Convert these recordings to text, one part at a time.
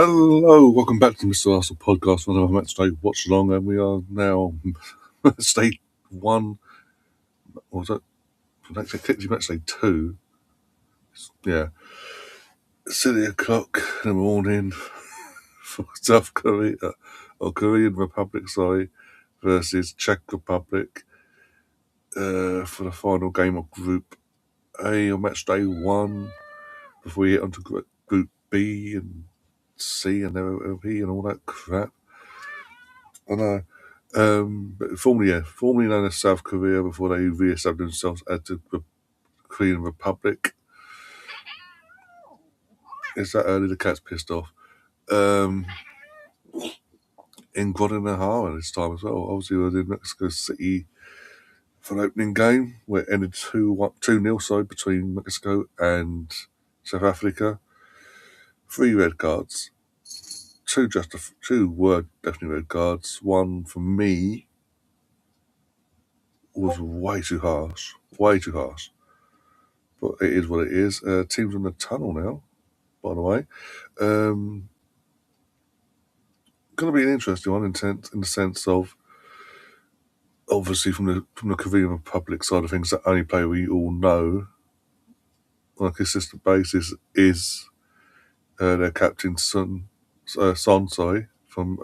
Hello, welcome back to Mr. Arsenal podcast. Another match day Watchalong, and we are now match day 1. Or was that actually match day 2? Yeah, 6:00 in the morning for South Korea or Korean Republic, versus Czech Republic for the final game of Group A on match day 1 before we get onto Group B and C and LP and all that crap. I know. But formerly known as South Korea before they re-established themselves as the Korean Republic. Is that early? The cat's pissed off. In Guadalajara this time as well. Obviously, we were in Mexico City for an opening game where it ended 2-0 between Mexico and South Africa. 3 red cards. 2 were definitely red cards. One for me was way too harsh. But it is what it is. Teams in the tunnel now, by the way. Going to be an interesting one in the sense of, obviously, from the Korean Republic side of things, the only player we all know on a consistent basis is their captain Son,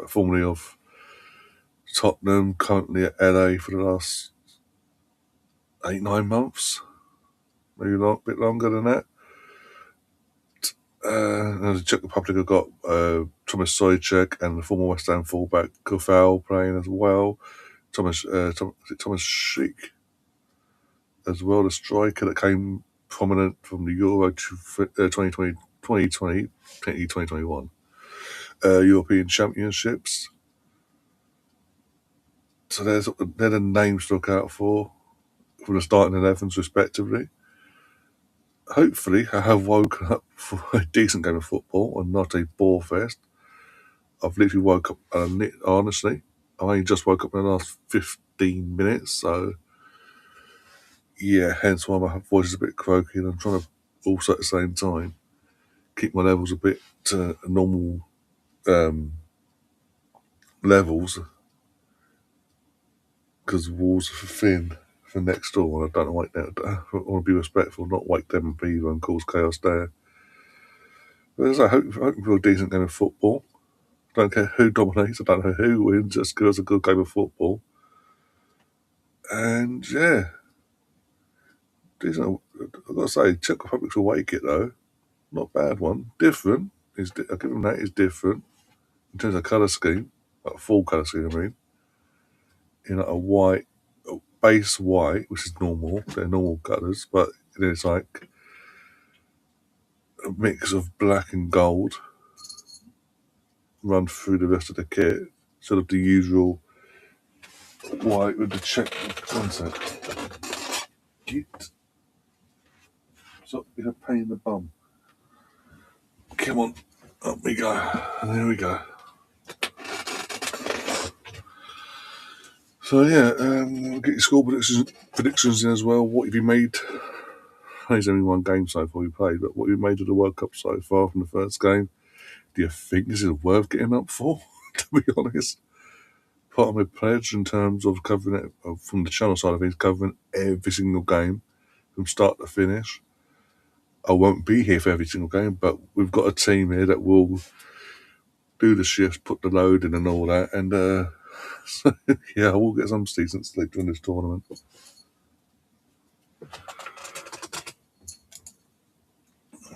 formerly of Tottenham, currently at LA for the last 8-9 months, maybe a bit longer than that. The Czech Republic have got Thomas Souček and the former West Ham fullback Kufal playing as well. Thomas Schick as well, the striker that came prominent from the Euro 2021 European Championships. So they're the names to look out for from the starting 11s respectively. Hopefully, I have woken up for a decent game of football and not a bore fest. I've literally woke up, honestly. I only just woke up in the last 15 minutes, so yeah, hence why my voice is a bit croaky, and I'm trying to also at the same time keep my levels a bit normal levels, because the walls are thin for next door, and I don't want to want to be respectful, not wake them up either and cause chaos there. But I hope for a decent game of football. I don't care who dominates, I don't know who wins, just give us a good game of football. And yeah, decent. I've got to say, Czech Republic's away kit though, not a bad one. Different. I'll give them that. It's different in terms of colour scheme, like a full colour scheme. I mean, in like a base white, which is normal. They're normal colours, but then it's like a mix of black and gold run through the rest of the kit, instead of the usual white with the check. One sec. Stop being a pain in the bum. Come on, up we go. And there we go. So yeah, we'll get your score predictions in as well. What have you made? There's only one game so far we played, but what have you made of the World Cup so far from the first game? Do you think this is worth getting up for? To be honest, part of my pledge in terms of covering it from the channel side of things, covering every single game from start to finish. I won't be here for every single game, but we've got a team here that will do the shifts, put the load in and all that, and so yeah, we'll get some decent sleep during this tournament.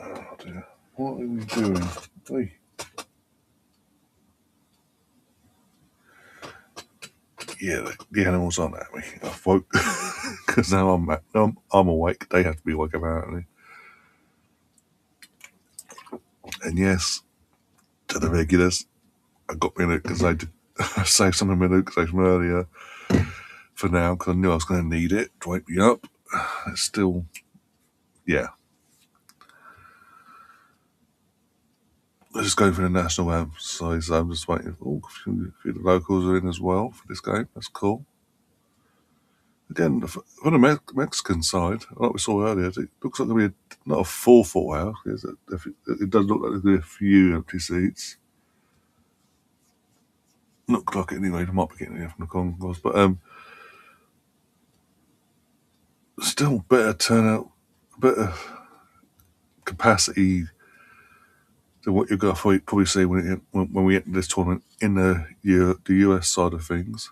Oh dear, what are we doing? Hey. Yeah, the animals aren't at me. I've woke because now I'm awake. They have to be awake apparently. And yes, to the regulars, I got me a because I saved some of my Luke from earlier for now, because I knew I was going to need it to wake me up. It's still, yeah. Let's just go for the national anthem. So I'm just waiting. Oh, a few of the locals are in as well for this game. That's cool. Again, for the Mexican side, like we saw earlier, it looks like there'll be not a full house. It does look like there'll be a few empty seats. Look like it anyway. They might be getting it from the Concourse, but still better turnout, better capacity than what you're going to probably see when we enter this tournament in the US side of things.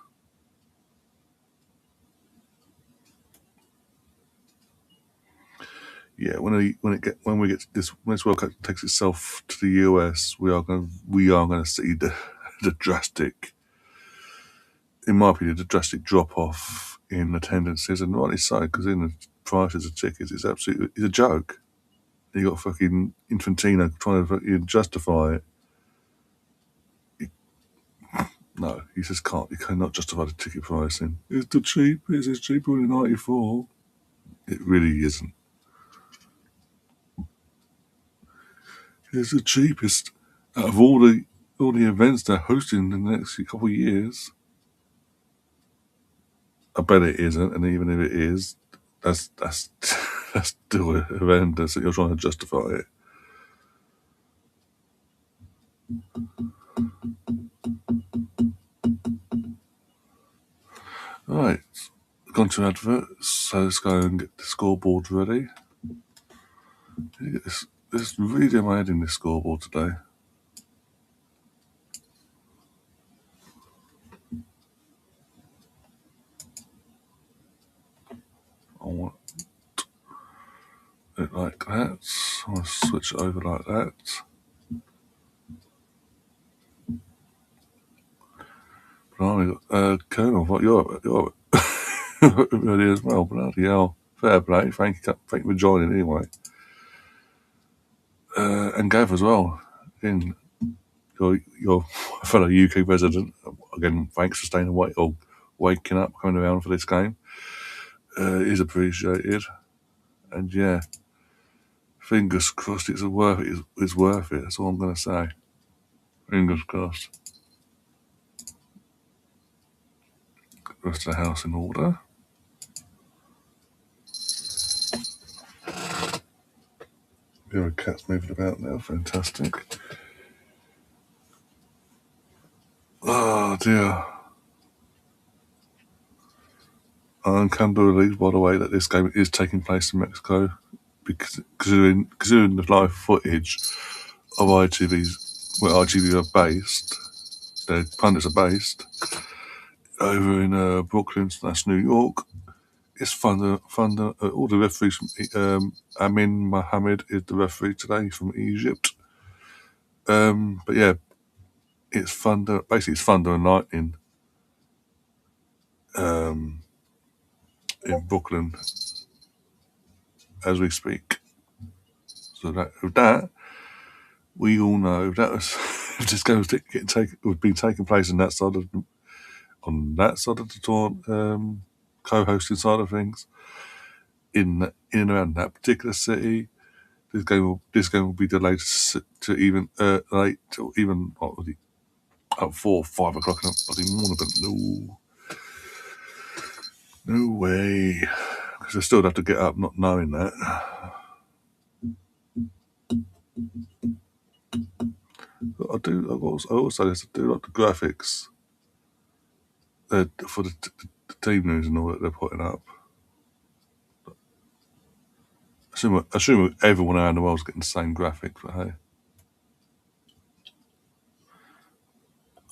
Yeah, when we get to this, when this World Cup takes itself to the US, we are going to see the drastic, in my opinion, the drastic drop off in attendances, and rightly so, because in the prices of tickets, it's a joke. You got fucking Infantino trying to fucking justify it. No, he just can't. You cannot justify the ticket pricing. It's the cheapest. It's cheaper than '94. It really isn't. It's the cheapest out of all the events they're hosting in the next couple of years. I bet it isn't, and even if it is, that's that's still a event that you're trying to justify it. Right, gone to adverts, so let's go and get the scoreboard ready. This really do my head in this scoreboard today. I want it like that. I want to switch it over like that. Blimey, Colonel, what you're ready as well. Bloody hell, fair play. Thank you for joining anyway. And Gav as well. Again, your fellow UK resident. Again, thanks for staying awake or waking up, coming around for this game. Is appreciated. And yeah, fingers crossed it's worth it. It's worth it. That's all I'm going to say. Fingers crossed. Get the rest of the house in order. There are cats moving about now. Fantastic. Oh dear. I can't believe, by the way, that this game is taking place in Mexico, because considering the live footage of ITV's, where ITV are based, their pundits are based over in Brooklyn / New York. It's fun. All the referees from Amin Mohammed is the referee today from Egypt. But yeah, it's thunder. Basically, it's thunder and lightning in Brooklyn as we speak. So that we all know that was if this game was being taking place on that side of the tour, co-hosting side of things, in and around that particular city, this game will be delayed to even late till even at 4 or 5 o'clock in the bloody morning. But no way, because I still have to get up not knowing that. I also have to do like the graphics for the team news and all that they're putting up. I assume everyone around the world's getting the same graphic, but hey.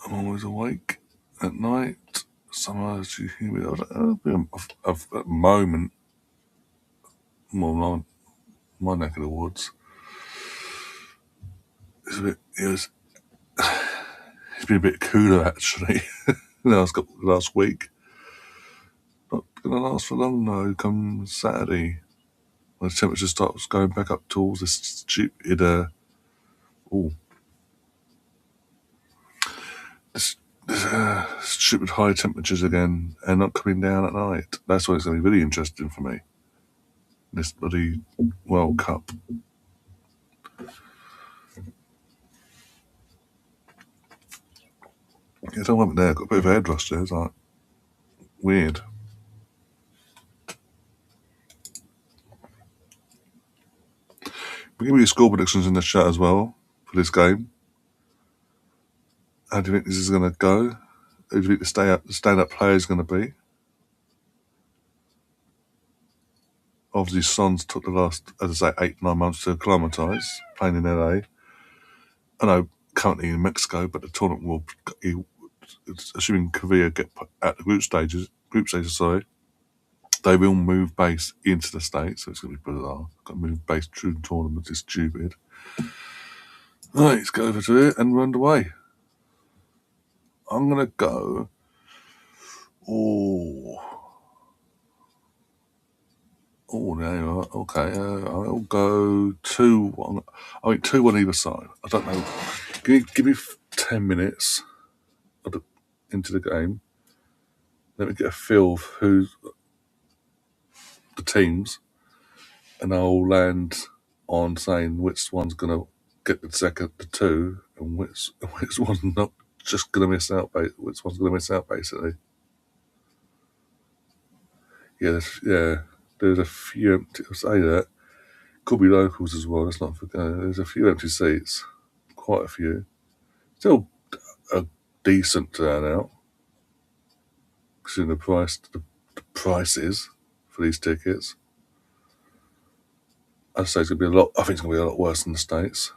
I'm always awake at night. Sometimes you hear me. At the moment, well, my neck of the woods, it's been a bit cooler actually. last week. Not going to last for long though. Come Saturday, when the temperature starts going back up towards this stupid stupid high temperatures again, and not coming down at night. That's why it's going to be really interesting for me. This bloody World Cup. Yeah, don't want me there. Got a bit of a head rush there. It's like weird. We'll give you score predictions in the chat as well for this game. How do you think this is going to go? who do you think the stand-up player is going to be? Obviously, Son's took the last, as I say, 8-9 months to acclimatise, playing in LA. I know currently in Mexico, but the tournament will, assuming Korea get at the group stages, sorry, they will move base into the States, so it's going to be bizarre. Got to move base through the tournament, it's stupid. Right, let's go over to it and run away. I'm going to go. Oh, there you are. Okay, I'll go 2-1. I mean, 2-1 either side. I don't know. Give me 10 minutes into the game. Let me get a feel of who's the teams, and I'll land on saying which one's going to get the two, and which one's not just going to miss out. Which one's going to miss out, basically. There's a few empty. I'll say that. Could be locals as well. Let's not forget. There's a few empty seats. Quite a few. Still a decent turnout, considering the prices for these tickets. I'd say it's going to be a lot. I think it's going to be a lot worse than the States.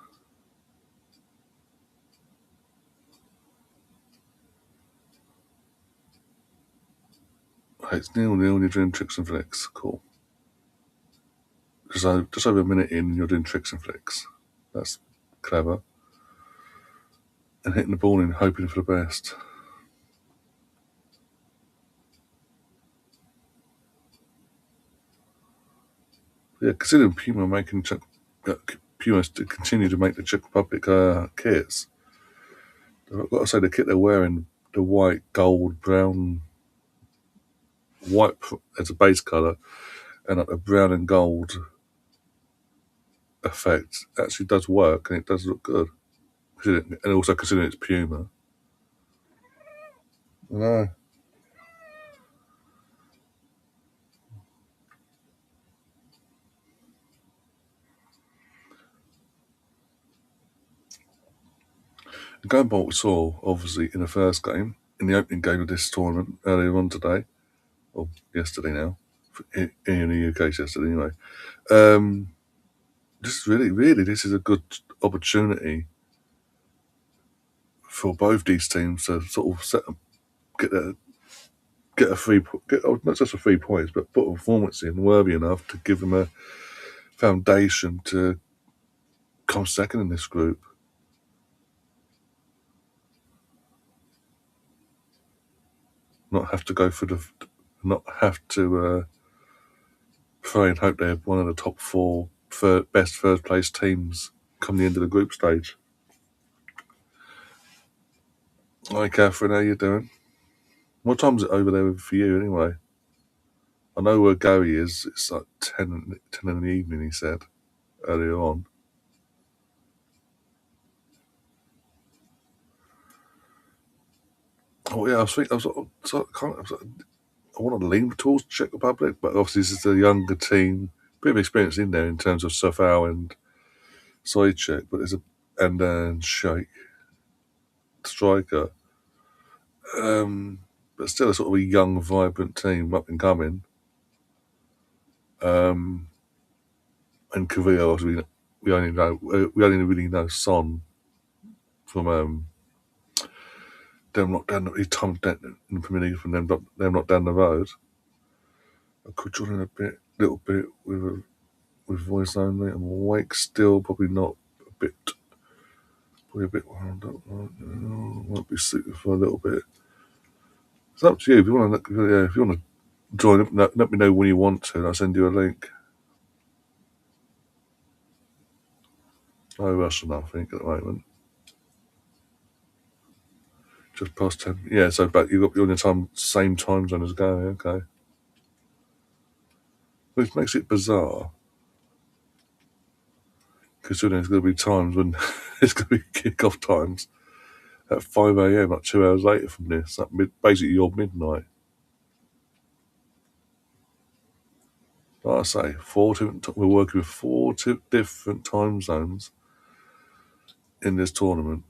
It's 0-0 and you're doing tricks and flicks. Cool. Because just over a minute in and you're doing tricks and flicks. That's clever. And hitting the ball in, hoping for the best. Yeah, considering Puma to continue to make the Czech Republic kits. I've got to say the kit they're wearing, the white, gold, brown, white as a base colour, and a brown and gold effect actually does work, and it does look good. And also considering it's Puma. I know. Going by what we saw, obviously, in the first game, in the opening game of this tournament earlier on today, or yesterday now, in the UK yesterday anyway, this is a good opportunity for both these teams to sort of not just a 3 points, but put a performance in worthy enough to give them a foundation to come second in this group. Not have to pray and hope they're one of the top 4 best third place teams come the end of the group stage. Hi Catherine, how you doing? What time is it over there for you anyway? I know where Gary is. It's like 10 in the evening, he said earlier on. Oh yeah, I want to lean towards Czech Republic, but obviously this is a younger team, bit of experience in there in terms of Sofao and Sojcek, but and Sheikh striker. But still a sort of a young, vibrant team, up and coming. And Korea, obviously, we only really know Son from them not down his time in the Premier League from them not down the road. I could join in a little bit with voice only, and Wake still probably not probably a bit wound up. Might be suited for a little bit. It's up to you if you want to join. Let me know when you want to, and I'll send you a link. No rush on, I think, at the moment. Just past 10. Yeah, so but you're on your same time zone as Gary, okay. Which makes it bizarre. Considering there's going to be times when there's going to be kick-off times at 5 a.m, like 2 hours later from this. Basically your midnight. Like I say, we're working with 4 different time zones in this tournament.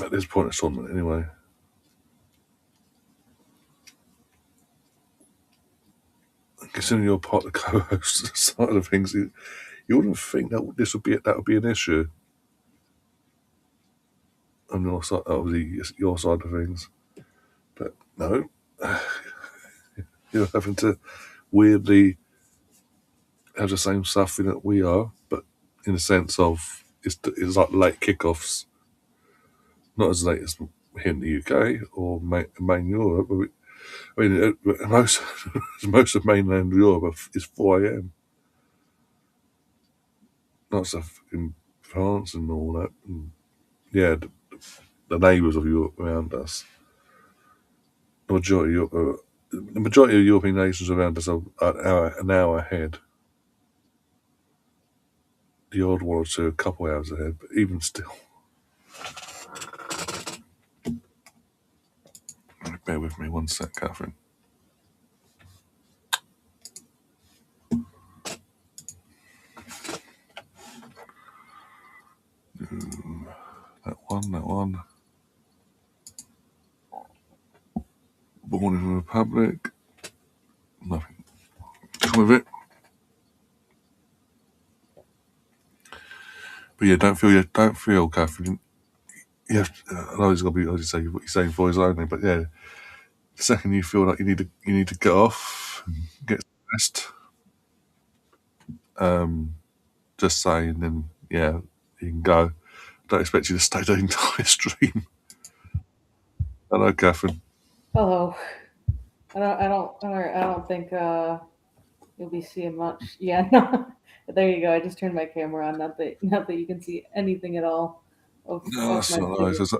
at this point in the tournament anyway. Considering you're part of the co-host side of things, you wouldn't think that would be an issue on your side, obviously your side of things. But no, you're having to weirdly have the same suffering that we are, but in the sense of it's like late kickoffs, not as late as here in the UK or main Europe. Most of mainland Europe is 4 a.m. Not stuff in France and all that. And yeah, the neighbours of Europe around us. The majority of European nations around us are an hour ahead. The odd one or two, a couple hours ahead, but even still. Bear with me one sec, Catherine. That one. Born in the Republic. Nothing come of it. But yeah, don't feel, Catherine. You have to, I know it's got to be, as you say, what you're saying for is only, but yeah, the second you feel like you need to get off, and get some rest, just say, and then yeah, you can go. Don't expect you to stay the entire stream. Hello, Catherine. Hello. I don't think you'll be seeing much. Yeah, no. There you go. I just turned my camera on. Not that you can see anything at all No, of that's my not nice. view.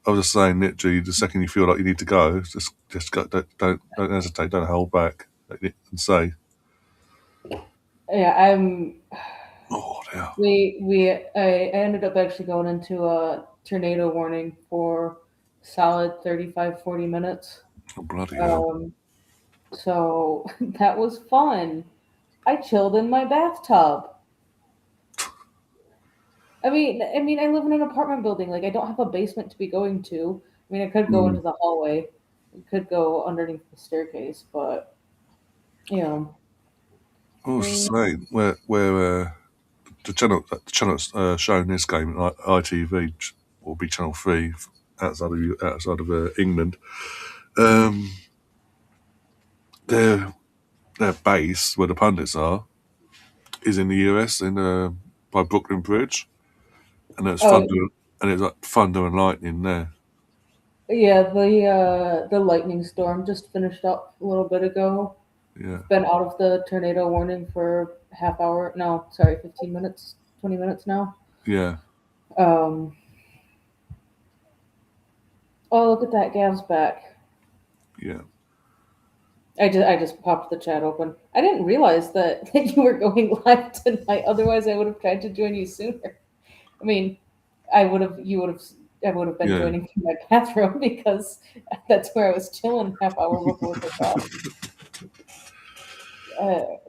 I was just saying, literally, the second you feel like you need to go, just go. Don't hesitate. Don't hold back, and say, Yeah, "Oh dear, I ended up actually going into a tornado warning for solid 35, 40 minutes. oh, bloody hell!" Um, so that was fun. I chilled in my bathtub. I live in an apartment building. Like, I don't have a basement to be going to. I mean, I could go Mm. into the hallway. I could go underneath the staircase, but you know, I I was just mean, saying where the channel showing this game at ITV will be Channel 3 outside of England. Um, their their base where the pundits are is in the US in by Brooklyn Bridge, and oh it's like thunder and lightning there. yeah, the lightning storm just finished up a little bit ago. Yeah, It's been out of the tornado warning for half hour. No, sorry, 15 minutes, 20 minutes now. yeah, Um, oh, look at that, Gav's back. yeah. I just popped the chat open. I didn't realize that, that you were going live tonight. Otherwise, I would have tried to join you sooner. I mean, I would have been Yeah. joining from my bathroom because that's where I was chilling half hour before kickoff.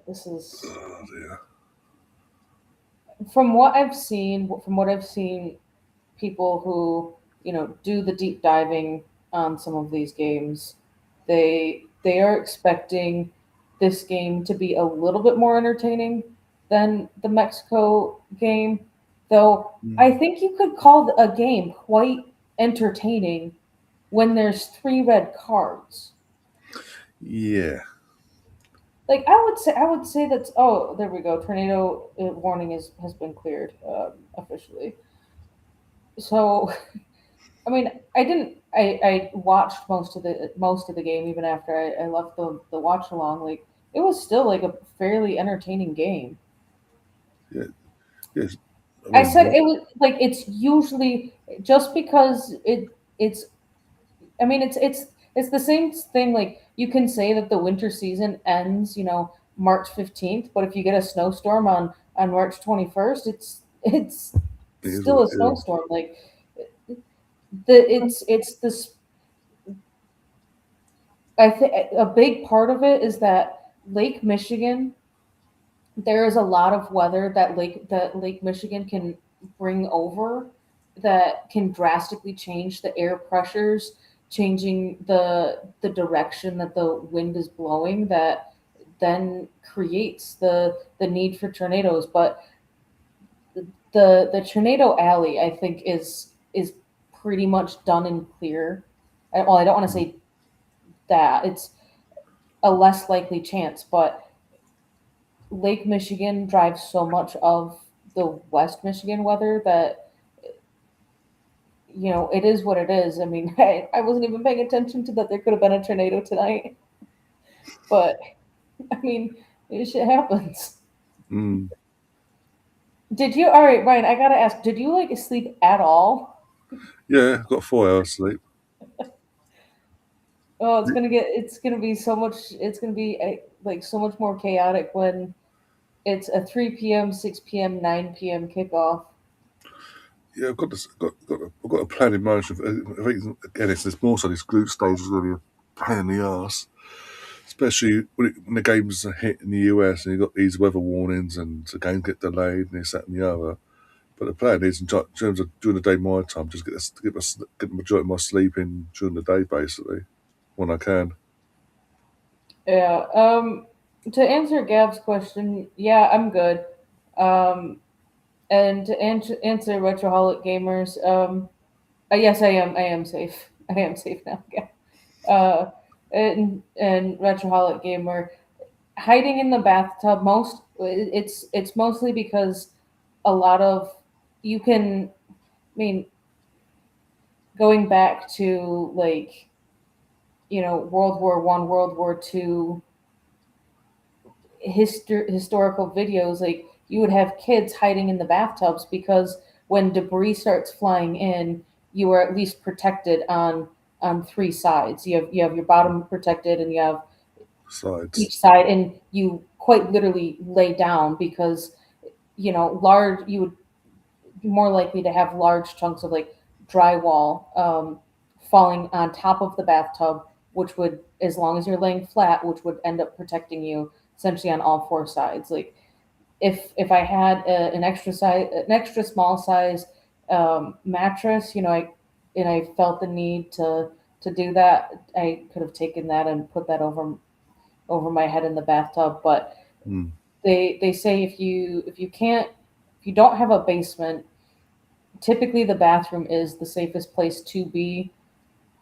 This is Oh dear. from what I've seen, people who do the deep diving on some of these games, they are expecting this game to be a little bit more entertaining than the Mexico game, though I Mm. think you could call a game quite entertaining when there's three red cards. Yeah. Like I would say that's oh there we go, tornado warning has been cleared officially. So I mean, I didn't. I watched most of the game even after I left the watch along. Like it was still like a fairly entertaining game. Yeah. Yes. I I mean, said it was like it's usually just because it's. I mean, it's the same thing. Like you can say that the winter season ends, March 15th, but if you get a snowstorm on March 21st, it's it is what still it a is. snowstorm. Like it's this I think a big part of it is that Lake Michigan, there is a lot of weather that Lake Michigan can bring over. that can drastically change the air pressures, changing the direction that the wind is blowing, that then creates the need for tornadoes. But the tornado alley, I think, is pretty much done and clear. Well, I don't want to say that it's a less likely chance, but Lake Michigan drives so much of the West Michigan weather that it is what it is. I mean, I wasn't even paying attention to that there could have been a tornado tonight, but I mean, shit happens. Mm. Did you? All right, Ryan. I gotta ask. Did you like sleep at all? Yeah, got 4 hours sleep. Oh, it's gonna be so much. It's gonna be like so much more chaotic when it's a 3 p.m., 6 p.m., 9 p.m. kickoff. Yeah, I've got this, I've got a plan in motion. I think again, it's more so this group stage is going to be a pain in the ass, especially when the games are hit in the US and you've got these weather warnings and the games get delayed and this, that, and the other. But the plan is, in terms of during the day, my time, just get the majority of my sleep in during the day, basically, when I can. Yeah. To answer Gab's question, yeah, I'm good. Um, and to answer Retroholic Gamers, yes, I am. I am safe. I am safe now. Yeah. And Retroholic Gamer, hiding in the bathtub. It's mostly because a lot of you can. I mean, going back to like World War I, World War II historical videos, like you would have kids hiding in the bathtubs because when debris starts flying in, you are at least protected on three sides. You have your bottom protected, and you have Besides, each side, and you quite literally lay down because large you would be more likely to have large chunks of like drywall falling on top of the bathtub, which would, as long as you're laying flat, which would end up protecting you essentially on all four sides. Like if I had an extra small size mattress, and I felt the need to do that, I could have taken that and put that over my head in the bathtub. But mm, they say if you don't have a basement, typically the bathroom is the safest place to be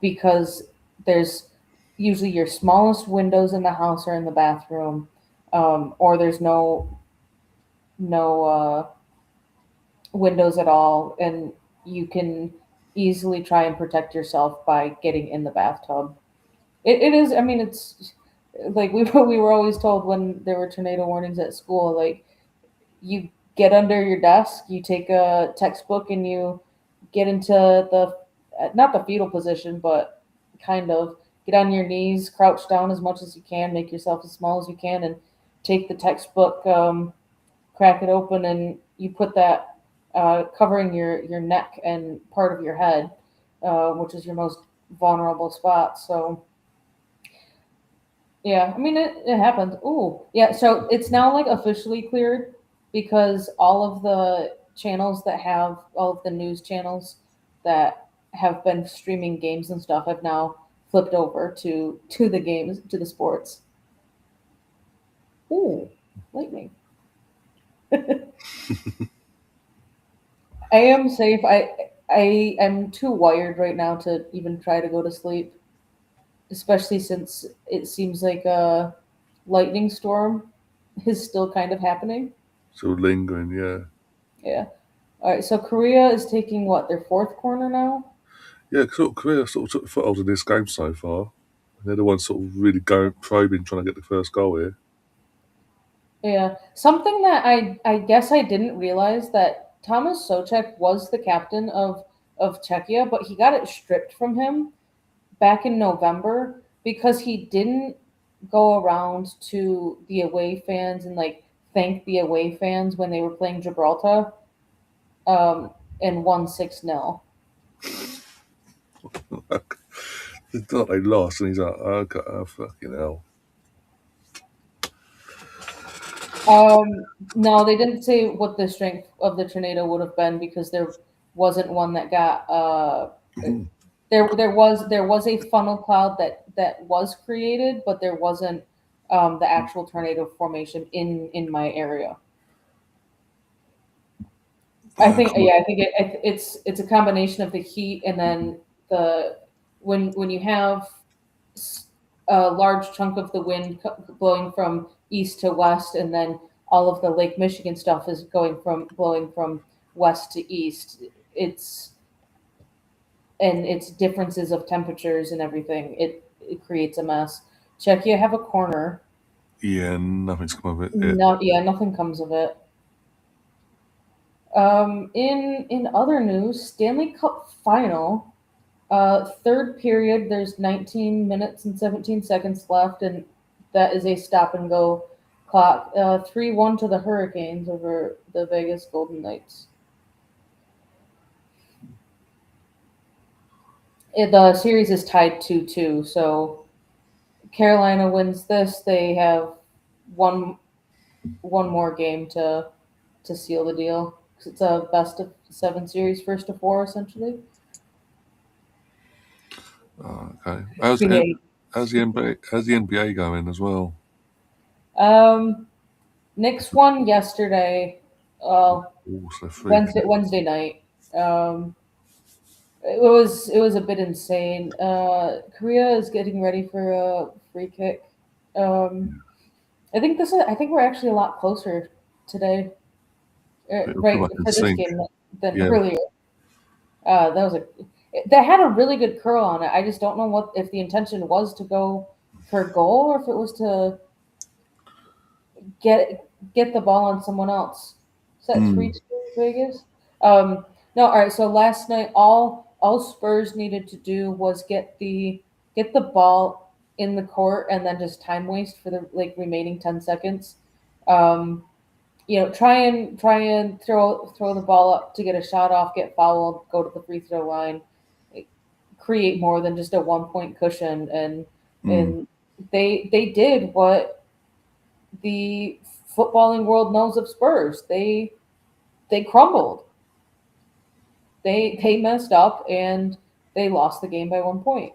because there's usually your smallest windows in the house are in the bathroom, or there's no windows at all, and you can easily try and protect yourself by getting in the bathtub. It is. I mean, it's like we were always told when there were tornado warnings at school, like you get under your desk, you take a textbook, and you get into the not the fetal position, but kind of get on your knees, crouch down as much as you can, make yourself as small as you can, and take the textbook, crack it open, and you put that covering your neck and part of your head, which is your most vulnerable spot. So yeah, I mean it happens. Ooh, yeah. So it's now like officially cleared because all of the news channels that have been streaming games and stuff have now flipped over to the games, to the sports. Ooh, lightning. I am safe. I am too wired right now to even try to go to sleep, especially since it seems like a lightning storm is still kind of happening. still lingering, yeah. Yeah. All right. So Korea is taking what, their fourth corner now? Yeah, sort of Korea sort of took the foothold in this game so far. They're the ones sort of really going probing, trying to get the first goal here. Yeah. Something that I guess I didn't realize, that Thomas Socek was the captain of Czechia, but he got it stripped from him back in November because he didn't go around to the away fans and like thank the away fans when they were playing Gibraltar, um, and won 6-0. It's not they lost, and he's like, okay, oh, fucking hell. Um, no, they didn't say what the strength of the tornado would have been because wasn't one that got Mhm. there was a funnel cloud that was created, but there wasn't the actual tornado formation in my area. I think Cool. yeah, I think it's a combination of the heat and then the when you have a large chunk of the wind blowing from east to west, and then all of the Lake Michigan stuff is going from blowing from west to east. It's and its differences of temperatures and everything. It creates a mess. Czechia have a corner. Yeah, nothing's come of it. No, yeah, nothing comes of it. In other news, Stanley Cup final. Third period, there's 19 minutes and 17 seconds left, and that is a stop and go clock. 3-1 to the Hurricanes over the Vegas Golden Knights. The series is tied 2-2, so Carolina wins this. They have one one more game to seal the deal. 'Cause it's a best of seven series, first to four, essentially. Okay. Yeah. How's the NBA going as well? Um, Knicks won yesterday. Uh, Also, free. Wednesday night. Um, it was a bit insane. Korea is getting ready for a free kick. Um, I think we're actually a lot closer today, It'll come right back in for this sync. game than Yeah. earlier. That was a that had a really good curl on it. I just don't know what if the intention was to go for a goal or if it was to get the ball on someone else. Is that Mm. 3-2 Vegas? No, all right. So last night, all Spurs needed to do was get the ball in the court and then just time waste for the like remaining 10 seconds. Um, try and throw the ball up to get a shot off, get fouled, go to the free throw line, like, create more than just a 1 point cushion, Mm. and they did what the footballing world knows of Spurs. They crumbled. They messed up and they lost the game by 1 point.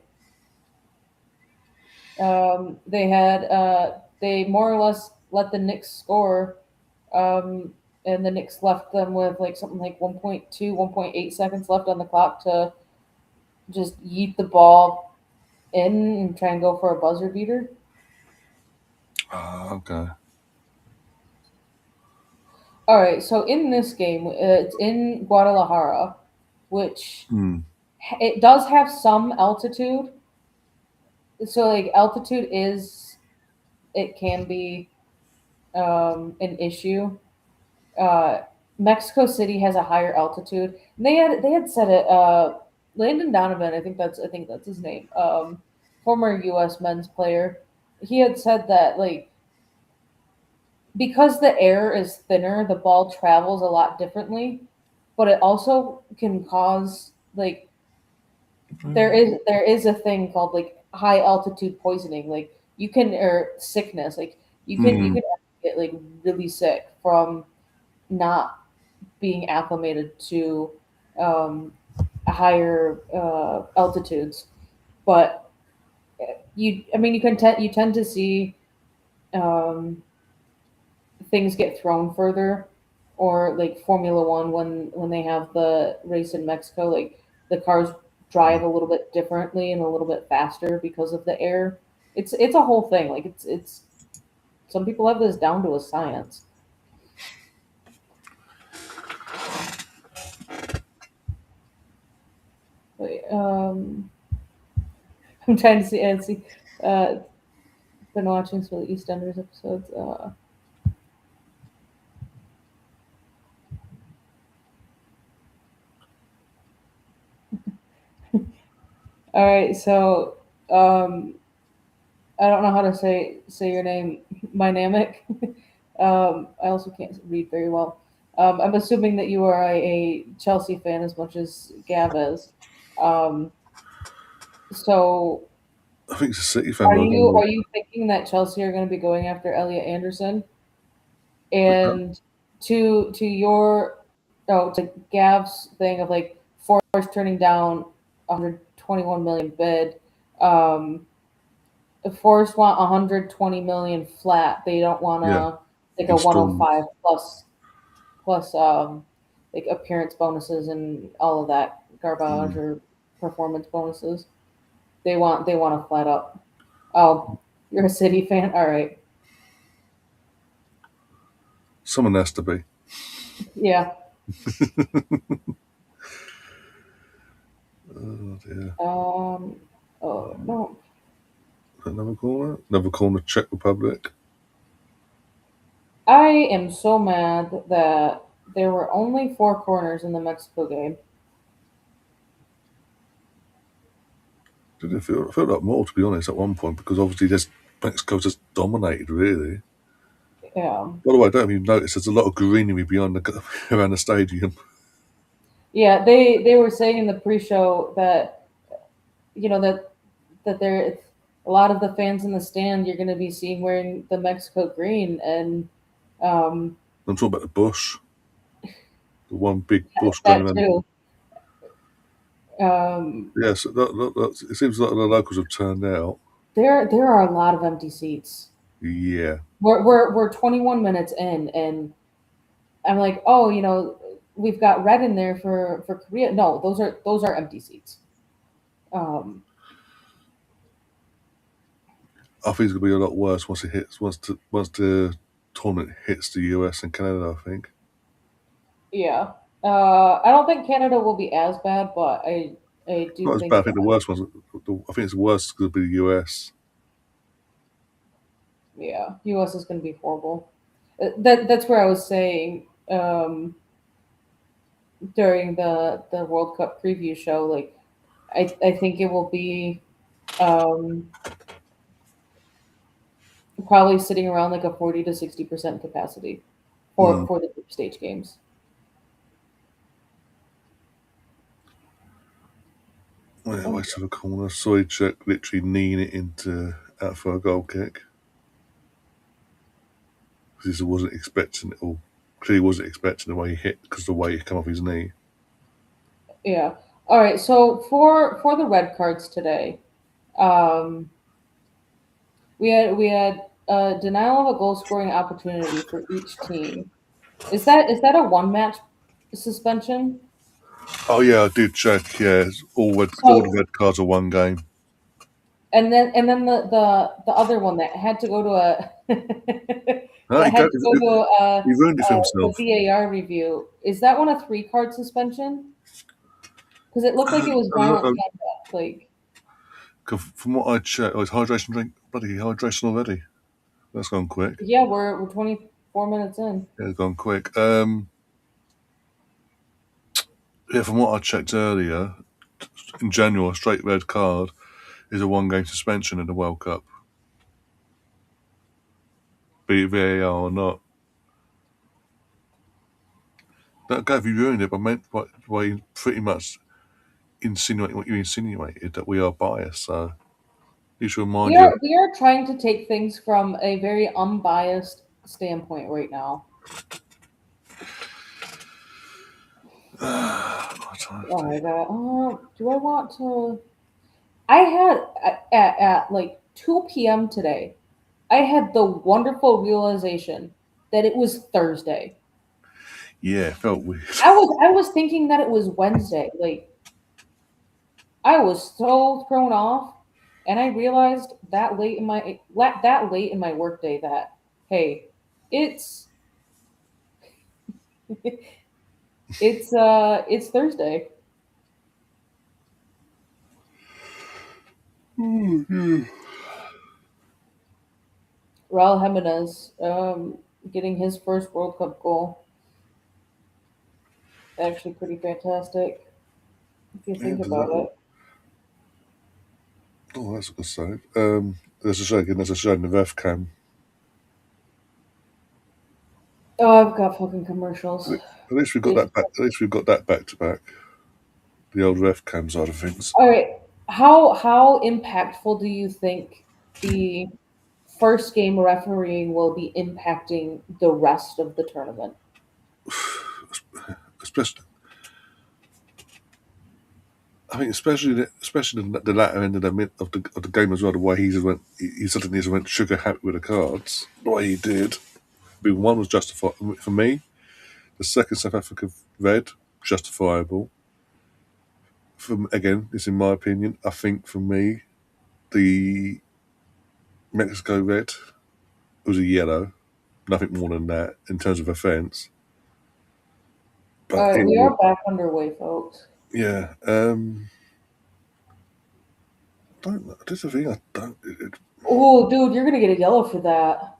They more or less let the Knicks score, um, and the Knicks left them with like something like 1.2, 1.8 seconds left on the clock to just yeet the ball in and try and go for a buzzer beater. Okay. All right, so in this game, it's in Guadalajara, which Mm. it does have some altitude. So like altitude is it can be an issue. uh, Mexico City has a higher altitude. And they had said it. Landon Donovan, I think that's his name. Former U.S. men's player. He had said that like because the air is thinner, the ball travels a lot differently, but it also can cause like there is a thing called like high altitude poisoning. Like you can or sickness. Like you can Mm. get like really sick from not being acclimated to um, higher altitudes. But I mean, you tend to see um, things get thrown further, or like Formula One when they have the race in Mexico, like the cars drive a little bit differently and a little bit faster because of the air. It's a whole thing. Like it's some people have this down to a science. But, I'm trying to see and see. Uh, been watching some of the EastEnders episodes. All right, so um, I don't know how to say your name, Mynamic. I also can't read very well. I'm assuming that you are a Chelsea fan as much as Gav is. Um, so I think it's a City fan, are but I you don't know. are you thinking that Chelsea are going to be going after Elliot Anderson? But that- And to your Oh, it's like Gav's thing of like Forest turning down 121 million bid. Um, if Forest want 120 million flat, they don't want Yeah, to like a 105 installments. plus like appearance bonuses and all of that garbage Mm. or performance bonuses. They want to flat up. Oh, you're a City fan, all right? Someone has to be. Yeah. Oh dear. Um. Oh no, Another corner. Another corner. Czech Republic. I am so mad that there were only four corners in the Mexico game. Didn't feel like more, to be honest, at one point, because obviously just Mexico just dominated, really. Yeah. By the way, I don't even notice there's a lot of greenery beyond around the stadium. Yeah, they were saying in the pre-show that that there a lot of the fans in the stand you're going to be seeing wearing the Mexico green, and um, I'm talking about the bush, the one big bush going that around. too. Um, Yes, it seems like the locals have turned out. there are a lot of empty seats. Yeah, We're 21 minutes in, and I'm like, oh, we've got red in there for Korea. No, those are empty seats. Um, I think it's gonna be a lot worse once the tournament hits the US and Canada. I think yeah. I don't think Canada will be as bad, but I do not as bad. think I think the worst ones. I think it's worse going to be the US. yeah, US is going to be horrible. That's where I was saying during the World Cup preview show. Like, I think it will be um, probably sitting around like a 40 to 60% capacity Mm. for the group stage games. Yeah, Oh, waste of a corner. Soychuk literally kneeing it into out for a goal kick because he wasn't expecting it, or clearly wasn't expecting the way he hit because the way he come off his knee. yeah. All right. So for the red cards today, um, we had denial of a goal scoring opportunity for each team. Is that a one match suspension? Oh yeah, I did check. Yeah, it's all the So red cards are one game. and then the other one that had to go to a No, that had to go to he ruined it for the himself. VAR review. Is that one a 3 card suspension? Because it looked like it was violent conduct. Like, 'Cause from what I checked, it's hydration drink. Bloody hydration already. That's gone quick. yeah, we're 24 minutes in. Yeah, it's gone quick. Yeah, from what I checked earlier, in general, a straight red card is a one-game suspension in the World Cup, be it VAR or not. That Gav, you ruined it by you pretty much insinuating what you insinuated, that we are biased. So you should remind We you. are we are trying to take things from a very unbiased standpoint right now. Oh my god. Do I want to? I had at like 2 p.m. today. I had the wonderful realization that it was Thursday. Yeah, it felt weird. I was thinking that it was Wednesday. Like, I was so thrown off, and I realized that late in my workday that hey, it's it's Thursday. Raul Jimenez getting his first World Cup goal. Actually, pretty fantastic if you Yeah, think about it. oh, that's a good save. There's a shame the ref cam. Oh, I've got fucking commercials. At least we got It, that back. At least we've got that back to back. The old ref cam side of things. all right, how impactful do you think the first game refereeing will be impacting the rest of the tournament? especially the latter end of the game as well. The way he suddenly just went sugar happy with the cards. The way he did. One was justified for me. The second South Africa red, justifiable. Again, it's in my opinion. I think for me, the Mexico red was a yellow. Nothing more than that in terms of offence. All But right, we are back underway, folks. yeah, don't. That's the thing. I don't. Oh, dude, you're gonna get a yellow for that.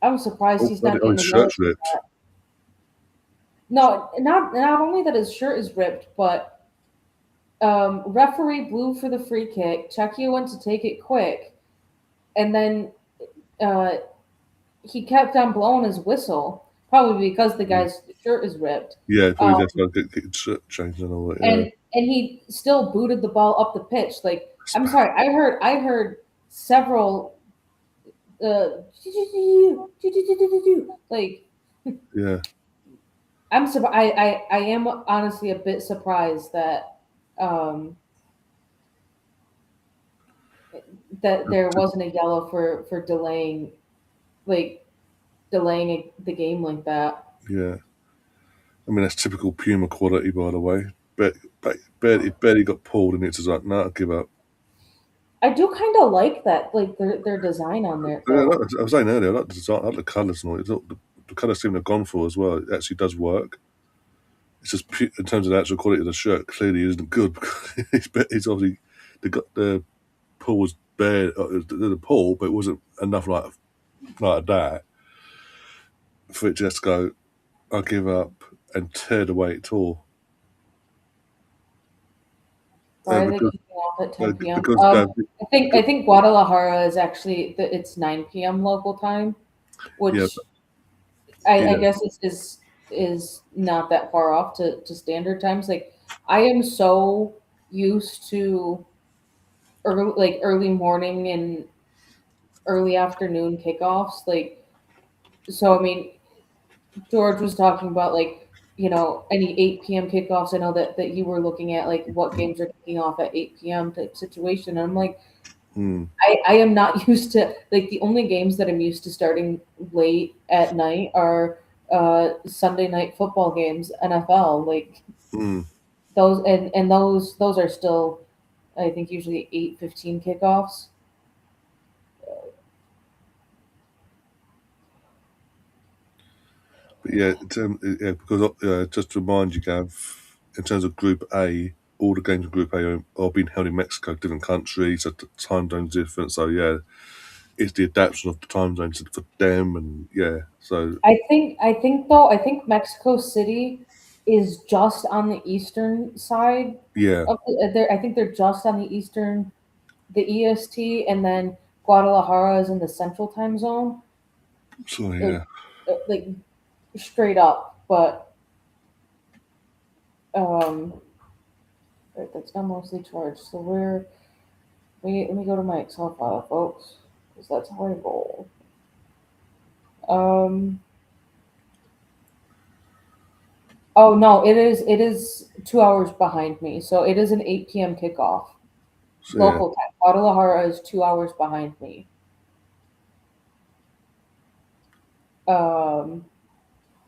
I'm surprised he's not getting his a yellow shirt's for ripped. that. No, not only that his shirt is ripped, but referee blew for the free kick. Czechia went to take it quick, and then uh, he kept on blowing his whistle, probably because the guy's shirt is ripped. Yeah, probably that's why getting shirt changed and all that. Yeah. And he still booted the ball up the pitch. Like, I'm sorry, I heard several like, yeah. I am honestly a bit surprised that that there wasn't a yellow for delaying the game like that. Yeah. I mean, that's typical Puma quality, by the way. But barely got pulled, and it's just like, no, I'll give up. I do kind of like that, like their design on there, Yeah, though. I was saying earlier, I like the design, I like the colours and all. The colour scheme they've gone for as well. It actually does work. It's just in terms of the actual quality of the shirt, clearly isn't good. It's obviously the pull was bare, the pull, but it wasn't enough like that for it just to go, I'll give up and tear the way it tore. Why are they kicking off at 10 p.m.? Because I think Guadalajara is actually it's 9 p.m. local time, which I guess is not that far off to standard times. Like, I am so used to early morning and early afternoon kickoffs. Like, so I mean, George was talking about, like, any 8 p.m. kickoffs. I know that you were looking at, like, what games are kicking off at 8 p.m. type situation. And I'm like, I am not used to, like, the only games that I'm used to starting late at night are Sunday night football games, NFL. Like, those and those are still, I think, usually 8:15 kickoffs. But yeah, because just to remind you, Gav, in terms of Group A, all the games in Group A are being held in Mexico, different countries, so the time zone's different. So yeah, it's the adaptation of the time zones for them, and yeah. So I think though, I think Mexico City is just on the eastern side yeah, of I think they're just on the EST, and then Guadalajara is in the central time zone. so yeah, Like, straight up. But right, that's not mostly charged. So let me go to my Excel file, folks, because that's how I roll. Oh no, it is 2 hours behind me, so it is an 8 p.m. kickoff. so yeah. Local time. Guadalajara is 2 hours behind me.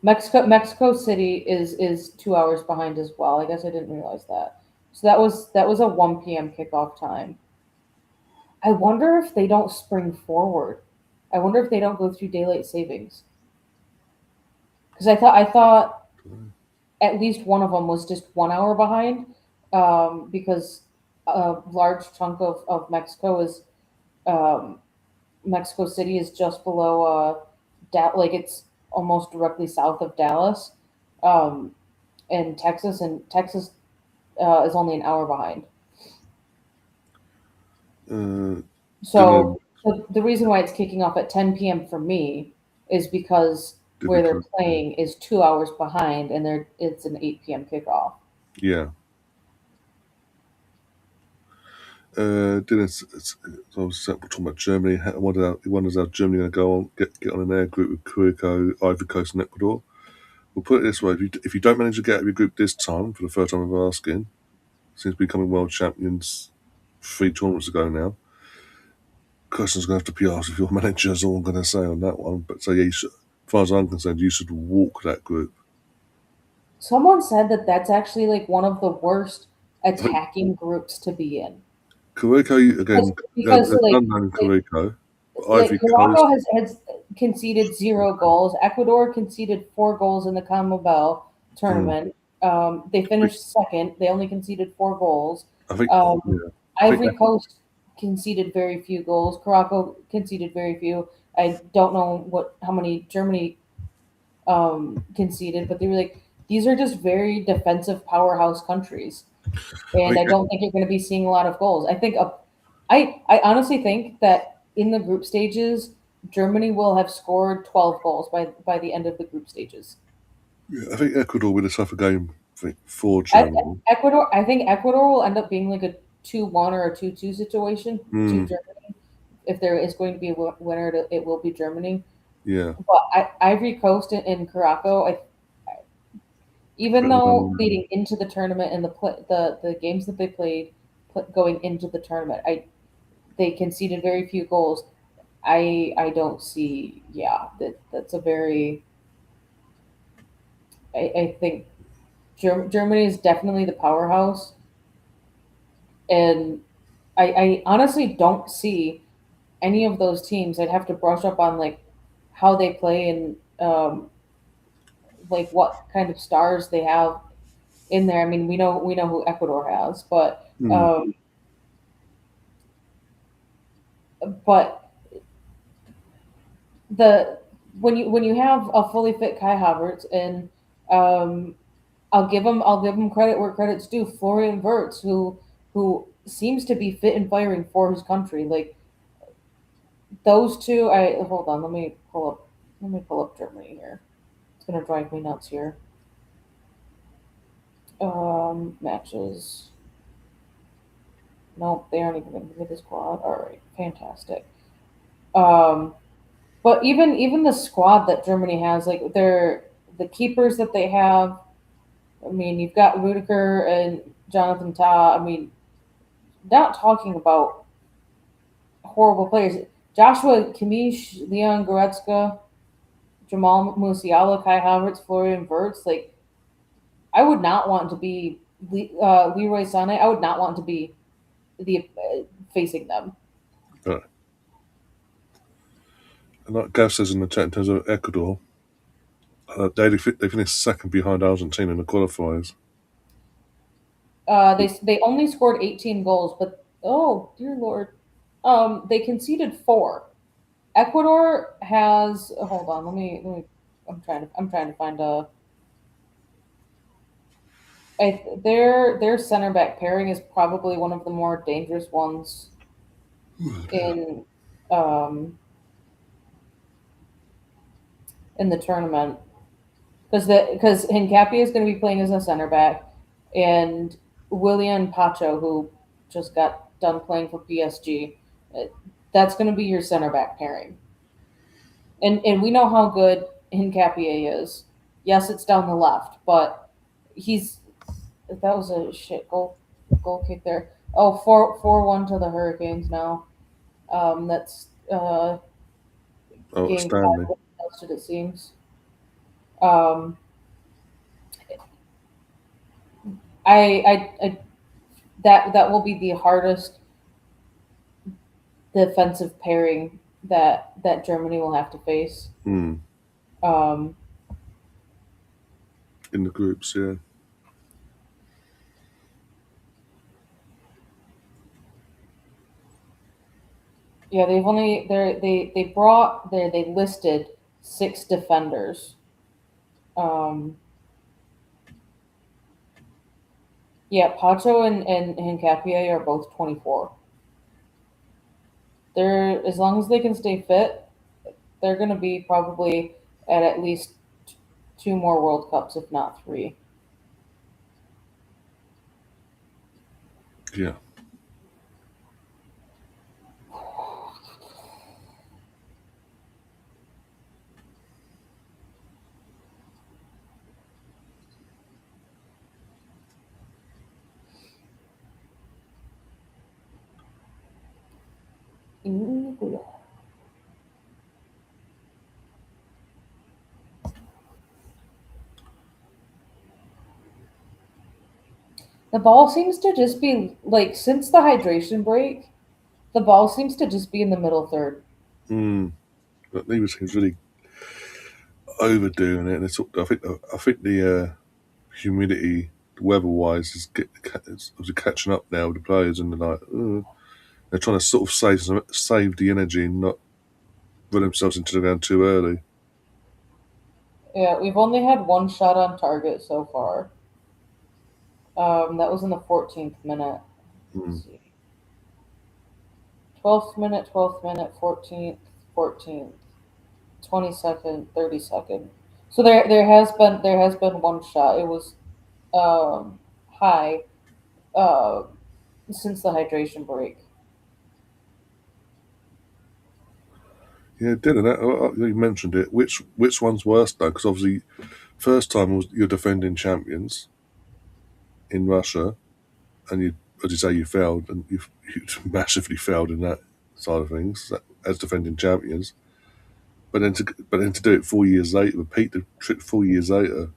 Mexico City is 2 hours behind as well. I guess I didn't realize that. So that was a 1 p.m. kickoff time. I wonder if they don't spring forward. I wonder if they don't go through daylight savings. Because I thought at least one of them was just 1 hour behind, because a large chunk of Mexico is Mexico City is just below like, it's almost directly south of Dallas, and Texas is only an hour behind. So the reason why it's kicking off at 10 p.m. for me is because where they're playing is 2 hours behind, and it's an 8 p.m. kickoff. Yeah. Dennis, I was talking about Germany. He wonders how Germany going to go on, get on an air group with Curacao, Ivory Coast, and Ecuador. We'll put it this way: if you don't manage to get out of your group this time, for the first time of asking, since becoming world champions 3 tournaments ago now, question's going to have to be asked if your manager is all I'm going to say on that one. But so yeah, as far as I'm concerned, you should walk that group. Someone said that that's actually like one of the worst I think attacking groups to be in. Carico Because, again, because like unknown in Carico, but like Ivory Coast. Morocco has conceded 0 goals. Ecuador conceded 4 goals in the CONMEBOL Mm, tournament. They finished second. They only conceded 4 goals. I think Um, yeah, I think Ivory Coast conceded very few goals. Morocco conceded very few. I don't know how many Germany conceded, but they were like these are just very defensive powerhouse countries, I and think I don't think you're going to be seeing a lot of goals. I honestly think that in the group stages, Germany will have scored 12 goals by the end of the group stages. I think Ecuador will a tougher game for Germany. Ecuador, I think Ecuador will end up being like a 2-1 or a 2-2 situation to Mm, Germany. If there is going to be a winner, it will be Germany. yeah, But Ivory Coast and Morocco, even though leading into the tournament and the games that they played going into the tournament, they conceded very few goals. I don't see. Yeah, that's a very. I think Germany is definitely the powerhouse, and I honestly don't see any of those teams. I'd have to brush up on like how they play and like what kind of stars they have in there. I mean, we know who Ecuador has, mm, but the when you have a fully fit Kai Havertz and um, I'll give him credit where credit's due. Florian Wirtz, who seems to be fit and firing for his country. Like those two, I hold on. Let me pull up Germany here. It's gonna drive me nuts here. Matches. Nope, they aren't even gonna give me the squad. All right, fantastic. Um, but even the squad that Germany has, like the keepers that they have. I mean, you've got Rudiger and Jonathan Tah. I mean, not talking about horrible players. Joshua Kimmich, Leon Goretzka, Jamal Musiala, Kai Havertz, Florian Wirtz. Like, I would not want to be Leroy Sané. I would not want to be the facing them. but and like Gav says in the chat, in terms of Ecuador, they finished second behind Argentina in the qualifiers. They only scored 18 goals, but oh dear lord, they conceded 4. Ecuador has. Hold on, let me. I'm trying to find a. Their center back pairing is probably one of the more dangerous ones in um, in the tournament because Hincapie is going to be playing as a center back, and Willian Pacho, who just got done playing for PSG, uh, that's going to be your center back pairing. And we know how good Hincapie is. Yes, it's down the left, but he's that was a shit goal kick there. Oh, 4-1 to the Hurricanes now. That's Oh, game Stanley. 5 adjusted, it seems. Um, I that will be the hardest defensive pairing that Germany will have to face. Mm, Um, in the groups, yeah. yeah, they listed 6 defenders. Um, yeah, Pacho and Hincapie are both 24. They're as long as they can stay fit, they're going to be probably at least 2 more World Cups, if not 3. Yeah. The ball seems to just be like since the hydration break, the ball seems to just be in the middle third. Mm. But Lever seems really overdoing it, and I think the humidity, weather-wise, is obviously catching up now with the players, and they're like, "Ugh." They're trying to sort of save the energy and not run themselves into the ground too early. Yeah, we've only had one shot on target so far. That was in the 14th minute. Mm. Let's see. 12th minute, 12th minute, 14th, 14th, 22nd, 32nd. So there has been one shot. It was high uh, since the hydration break. Yeah, Dylan, you mentioned it. Which one's worse though? Because obviously, first time was you're defending champions in Russia, and you, as you say, you failed, and you massively failed in that side of things as defending champions. But then to do it 4 years later, repeat the trick 4 years later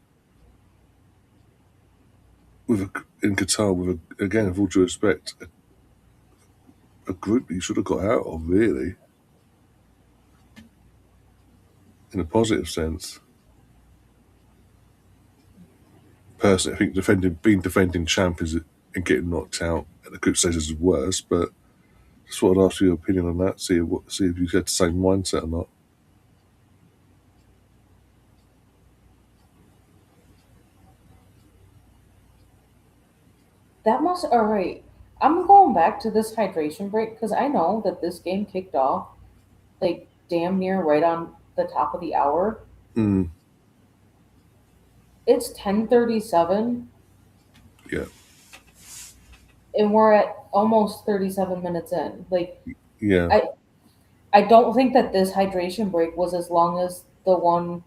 in Qatar with again, with all due respect, a group that you should have got out of, really, in a positive sense. Personally, I think being defending champions and getting knocked out at the group stages is worse. But just wanted to ask your opinion on that. See if you had the same mindset or not. That must all right. I'm going back to this hydration break because I know that this game kicked off like damn near right on the top of the hour. Mm, It's 10:37 yeah, and we're at almost 37 minutes in. Like yeah. I I don't think that this hydration break was as long as the one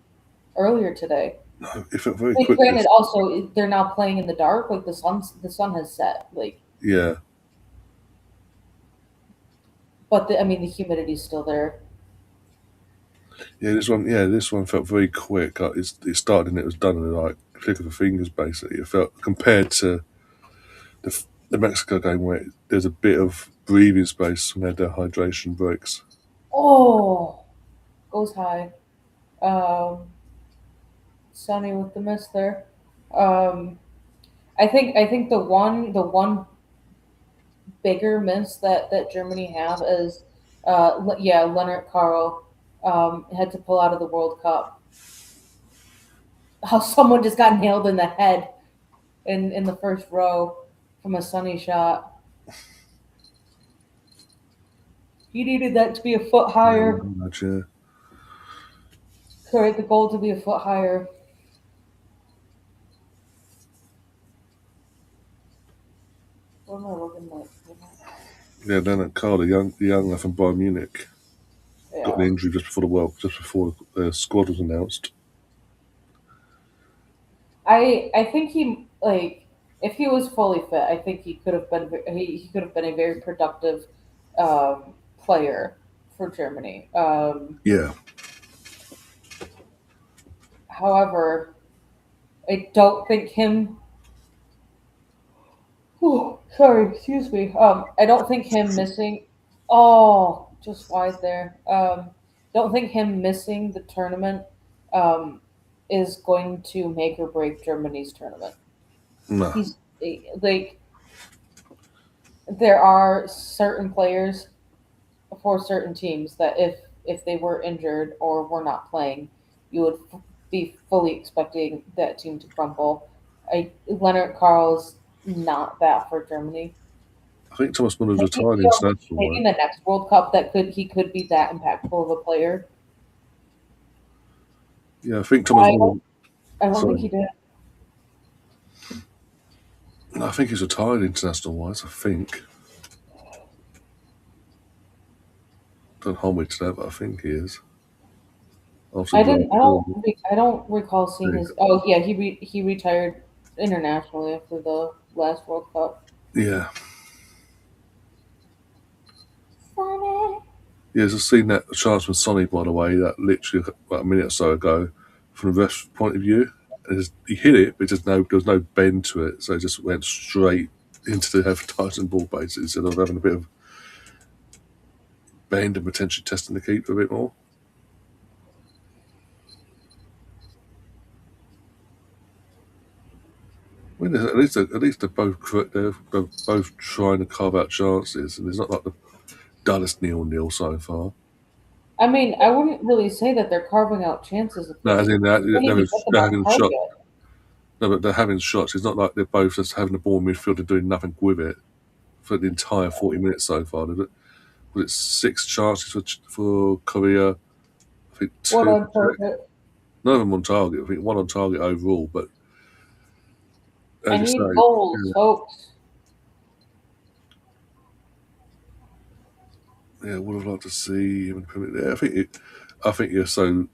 earlier today. No, it felt very Like, quick. granted, also they're now playing in the dark. Like the sun has set. Like, Yeah, but I mean the humidity's still there. yeah. This one felt very quick. It started and it was done in like a click of the fingers. Basically, it felt compared to the Mexico game where there's a bit of breathing space when they had their hydration breaks. Oh, goes high. Um, Sunny with the miss there. Um, I think the one bigger miss that Germany have is yeah, Leonard Carl had to pull out of the World Cup. How someone just got nailed in the head in the first row from a Sunny shot. He needed that to be a foot Yeah, higher. very much, yeah. Correct, the goal to be a foot higher. What am I looking like? Yeah, then at Carl, the young lad from Bayern Munich, got an Yeah. injury just before the squad was announced. I think he like if he was fully fit, I think he could have been a very productive player for Germany. Yeah, However, I don't think him. Sorry, excuse me. I don't think him missing. Oh, just wide there. Don't think him missing the tournament um, is going to make or break Germany's tournament. no, He's like there are certain players for certain teams that if they were injured or were not playing, you would be fully expecting that team to crumble. Leonard Carl's not that for Germany. I think Thomas Muller's Maybe, retired international, maybe right? in the next World Cup that he could be that impactful of a player. Yeah, I think Thomas I Muller. don't I don't think Sorry, he did. no, I think he's retired international wise. I think. Don't hold me to that, but I think he is. After I the didn't. last World I don't recall seeing Cup. his. Oh yeah, he retired internationally after the last World Cup. Yeah, Sunny. Yes, I've seen that chance from Sonny, by the way, that literally about a minute or so ago, from the ref's point of view. He hit it, but there was no bend to it, so it just went straight into the advertising ball base instead of having a bit of bend and potentially testing the keeper a bit more. I mean, at least they're both correct. They're both trying to carve out chances, and it's not like the dullest 0-0 so far. I mean, I wouldn't really say that they're carving out chances if No, they as in can't even get them they're on having shots. target. No, but they're having shots. It's not like they're both just having the ball in midfield and doing nothing with it for the entire 40 minutes so far. Was it 6 chances for Korea? I think What 2 on for Czech. target? None of them on target. I think 1 on target overall. But I as you need say, goals, folks. would have liked to see him in the Premier League. I think you're so.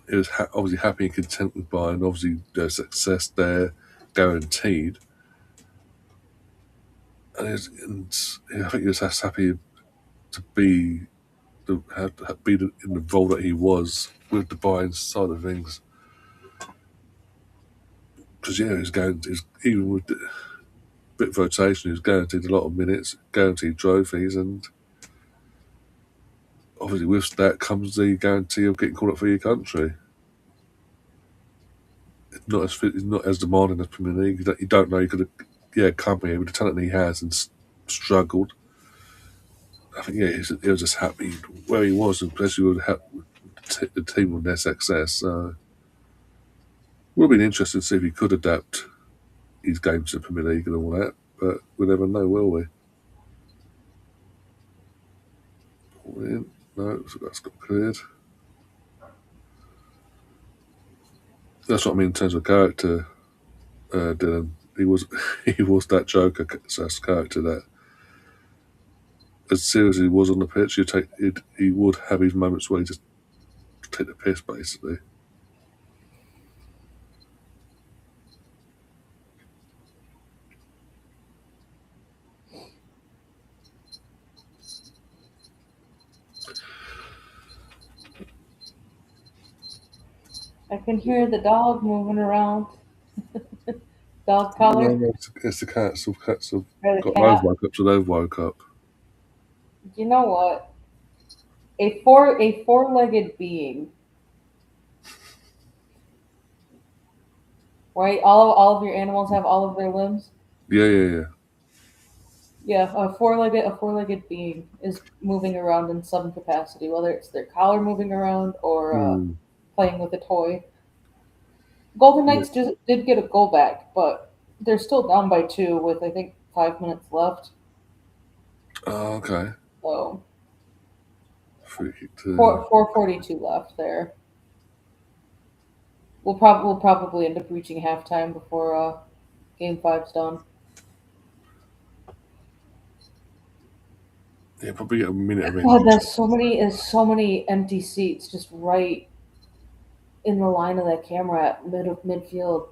He was obviously happy and content with Bayern. Obviously, their success there guaranteed, and I think he was just happy to be in the role that he was with the Bayern side of things. Because he's going. Even with the bit of rotation, he's guaranteed a lot of minutes, guaranteed trophies, and obviously with that comes the guarantee of getting called up for your country. It's not as demanding as Premier League. You don't know. You could have, come here with the talent he has and struggled. I think he was just happy where he was, and especially with the team with their success. Would have been interesting to see if he could adapt his game to the Premier League and all that, but we'll never know, will we? No, so that's got cleared. That's what I mean in terms of character, Dylan. He was he was that Joker character that, as serious as he was on the pitch, he would have his moments where he just take the piss, basically. I can hear the dog moving around. Dog No, collar no, it's the cats. The cats have or the got they've cat. woke up, so they've woke up. You know what? A four-legged being, right? All of your animals have all of their limbs. Yeah. Yeah, a four-legged being is moving around in some capacity, whether it's their collar moving around or Hmm. playing with a toy. Golden Yeah. Knights just did get a goal back, but they're still down by two with I think 5 minutes left. Oh, okay. So Free kick to 4:42 left there. We'll probably end up reaching halftime before game five's done. probably get a minute of God, injury. there's so many empty seats just right in the line of that camera at midfield.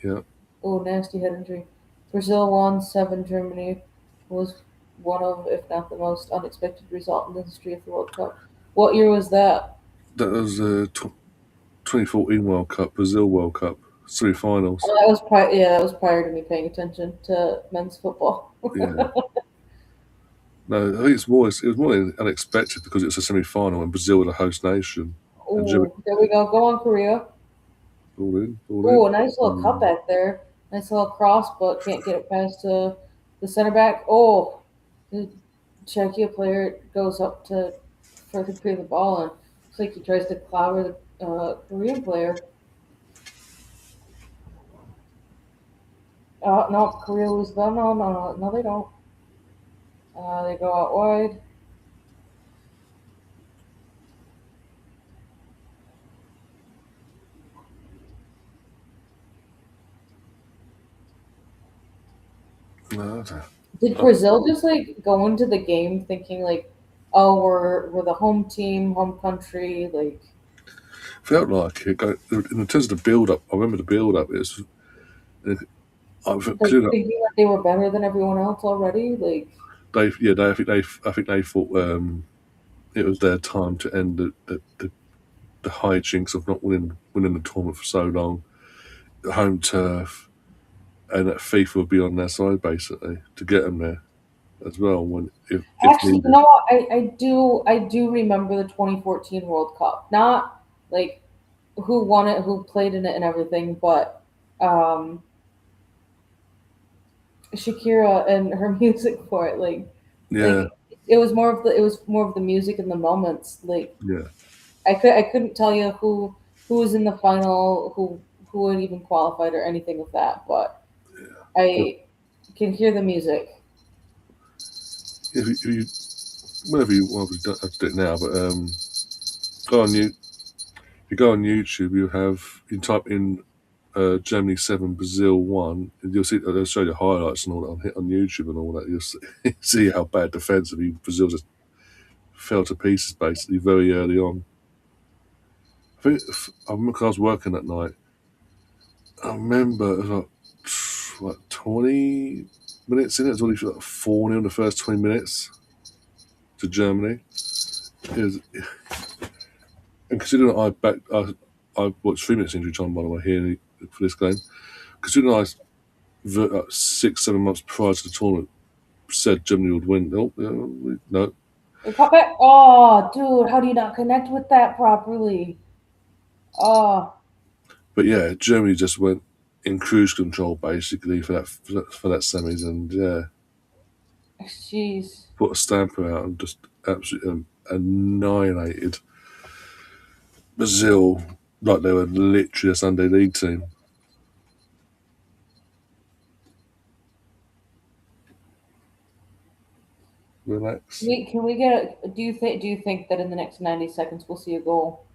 Yeah. Oh, nasty head injury. Brazil won 7. Germany was one of, if not the most unexpected result in the history of the World Cup. What year was that? That was 2014 World Cup, Brazil World Cup, semi-finals. Oh, that was prior to me paying attention to men's football. Yeah. No, I think it was more unexpected because it was a semi-final and Brazil were the host nation. And Germany Oh, there we go. Go on, Korea. all Oh, in. a nice little cutback there. Nice little cross, but can't get it past the center back. Oh, the Czechia player goes up to further clear the ball, and looks like he tries to clobber the Korean player. No, Korea lose them. No, they don't. They go out wide. No, okay. Did Brazil just like go into the game thinking like, oh, we're the home team, home country, like Felt like it. In terms of the build-up, I remember the build-up. I was clear up. thinking that they were better than everyone else already? Like, I think they thought. it was their time to end the hijinks of not winning the tournament for so long. The home turf and that FIFA would be on their side basically to get them there as well when if Actually, you needed. know what? I do remember the 2014 World Cup. Not like who won it, who played in it, and everything, but um, Shakira and her music for it. Yeah, Like it was more of the music and the moments. Like yeah, I couldn't tell you who was in the final, who would even qualified or anything of that, but yeah. I can hear the music. If you whatever you well, we don't have to do it now, but go on you. If you go on YouTube, you type in Germany 7, Brazil 1, and you'll see they'll show you highlights and all that on YouTube and all that. You'll see, see how bad defensively Brazil just fell to pieces basically very early on. I think I remember 'cause I was working that night. I remember it was like what 20 minutes in it. It was only like 4-0 in the first 20 minutes to Germany. It was, and considering I watched 3 minutes injury time by the way here for this game. Considering I 6-7 months prior to the tournament said Germany would win. Oh, no. They pop back. Oh, dude, how do you not connect with that properly? Oh, But yeah, Germany just went in cruise control basically for that semis, and yeah, jeez. put a stamper out and just absolutely annihilated Brazil like they were literally a Sunday League team. Relax. Can we get a, do you think that in the next 90 seconds we'll see a goal?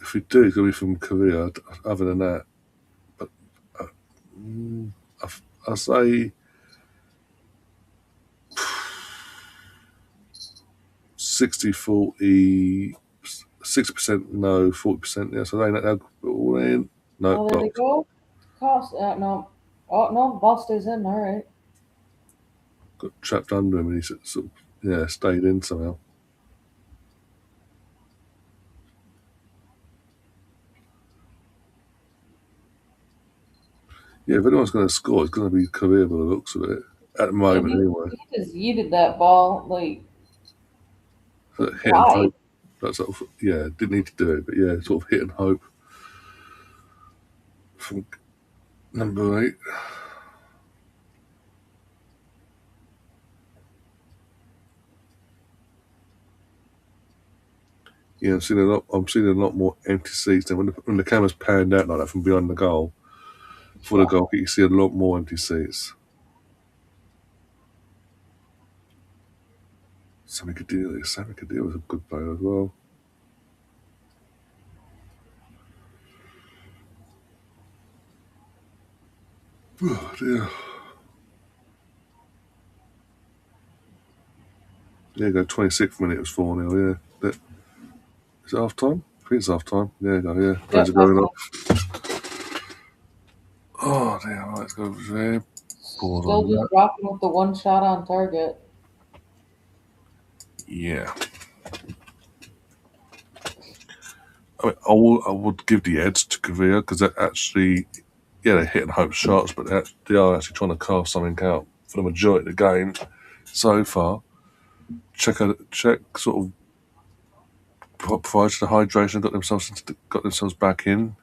If we do, it's going to be from Korea. Other than that, but uh, mm, I say 60-40, 60% no, 40% yes. So they all in. No, Oh, there they blocked. go. Cost. No. Oh no, ball stays in. All right. Got trapped under him and he sort of, yeah, stayed in somehow. Yeah, if anyone's going to score, it's going to be Korea by the looks of it. At the Yeah, moment, anyway. he just yeeted that ball like Hit and wide. hope. That sort of, yeah, didn't need to do it, but yeah, sort of hit and hope from number 8. Yeah, I'm seeing a lot more empty seats now. When the camera's panned out like that from behind the goal, for the Yeah. goal, you see a lot more empty seats. Sammy Kadira was a good player as well. Oh dear. There you go, 26th minute was 4-0, yeah. Is it half time? I think it's half time. There you go, yeah. Yeah. Players are going off. Oh dear, right, let's go over there. Pause Still on just that. rocking with the one shot on target. Yeah. I mean, I would give the edge to Korea because they're actually, yeah, they're hitting hope shots, but they are actually trying to carve something out for the majority of the game so far. Check sort of prior to the hydration, got themselves back in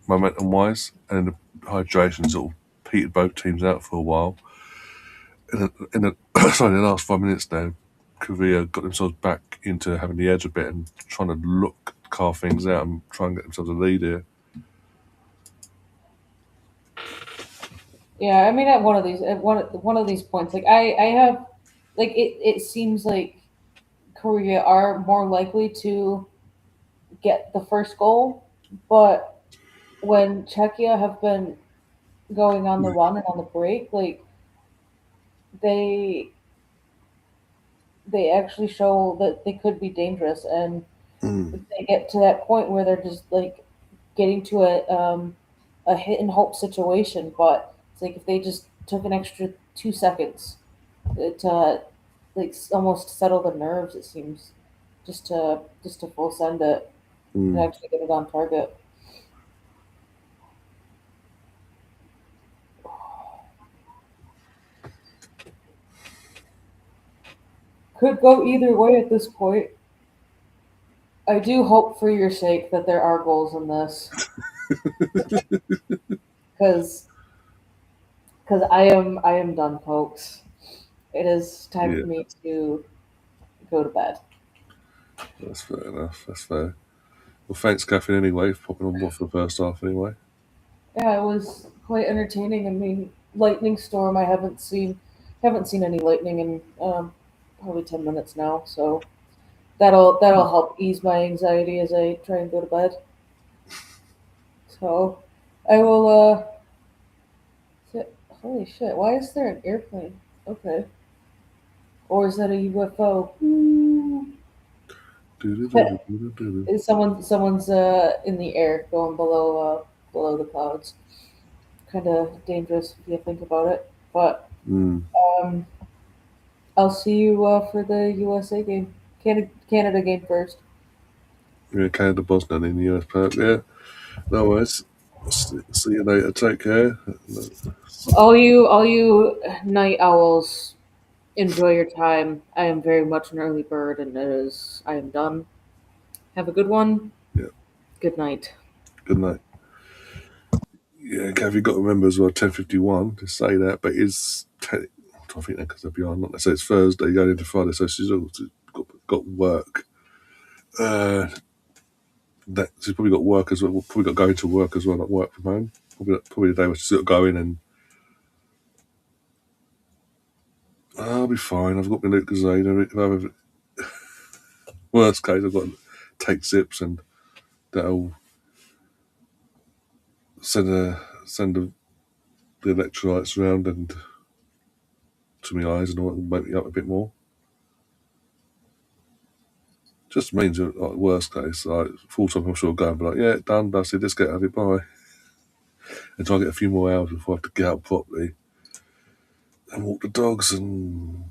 momentum wise, and the hydration sort of petered both teams out for a while. In the sorry, in the last 5 minutes now, Korea got themselves back into having the edge a bit and trying to carve things out and try and get themselves a lead here. Yeah, I mean, at one of these points, like I have, like it seems like Korea are more likely to get the first goal, but when Czechia have been going on the run and on the break, like they they actually show that they could be dangerous, and Mm. if they get to that point where they're just like getting to a hit and hope situation, but it's like if they just took an extra 2 seconds to like almost settle the nerves. It seems just to full send it and Mm. actually get it on target. Could go either way at this point. I do hope for your sake that there are goals in this, because I am done, folks. It is time Yeah, for me to go to bed. that's fair enough. That's fair. Well, thanks, Catherine, anyway, for popping on board for the first half, anyway. Yeah, it was quite entertaining. I mean, lightning storm. I haven't seen any lightning in probably 10 minutes now. So that'll help ease my anxiety as I try and go to bed. So I will. Holy shit! Why is there an airplane? Okay, or is that a UFO? Do-do-do-do-do-do-do. Someone's in the air going below the clouds. Kind of dangerous if you think about it. But Mm. um, I'll see you for the USA game, Canada game first. Yeah, Canada, Bosnia in the US part. Yeah, no worries. See you later. Take care. All you night owls, enjoy your time. I am very much an early bird, and I am done. Have a good one. Yeah, Good night. good night. Yeah, Gav, you got to remember as well, 10:51 to say that, but it's 10, I think that because they're behind. Not necessarily it's Thursday going into Friday, so she's also got work. That she's probably got work as well. Probably got going to work as well, not work from home. Probably the day where she's sort of going and I'll be fine. I've got my Lucozade. Worst case, I've got to take sips and that'll send the electrolytes around and to my eyes and all that will make me up a bit more. Just means like worst case, like full time I'm sure going, but like, yeah, done, dusted, let's get out of it, bye. And try and get a few more hours before I have to get out properly and walk the dogs and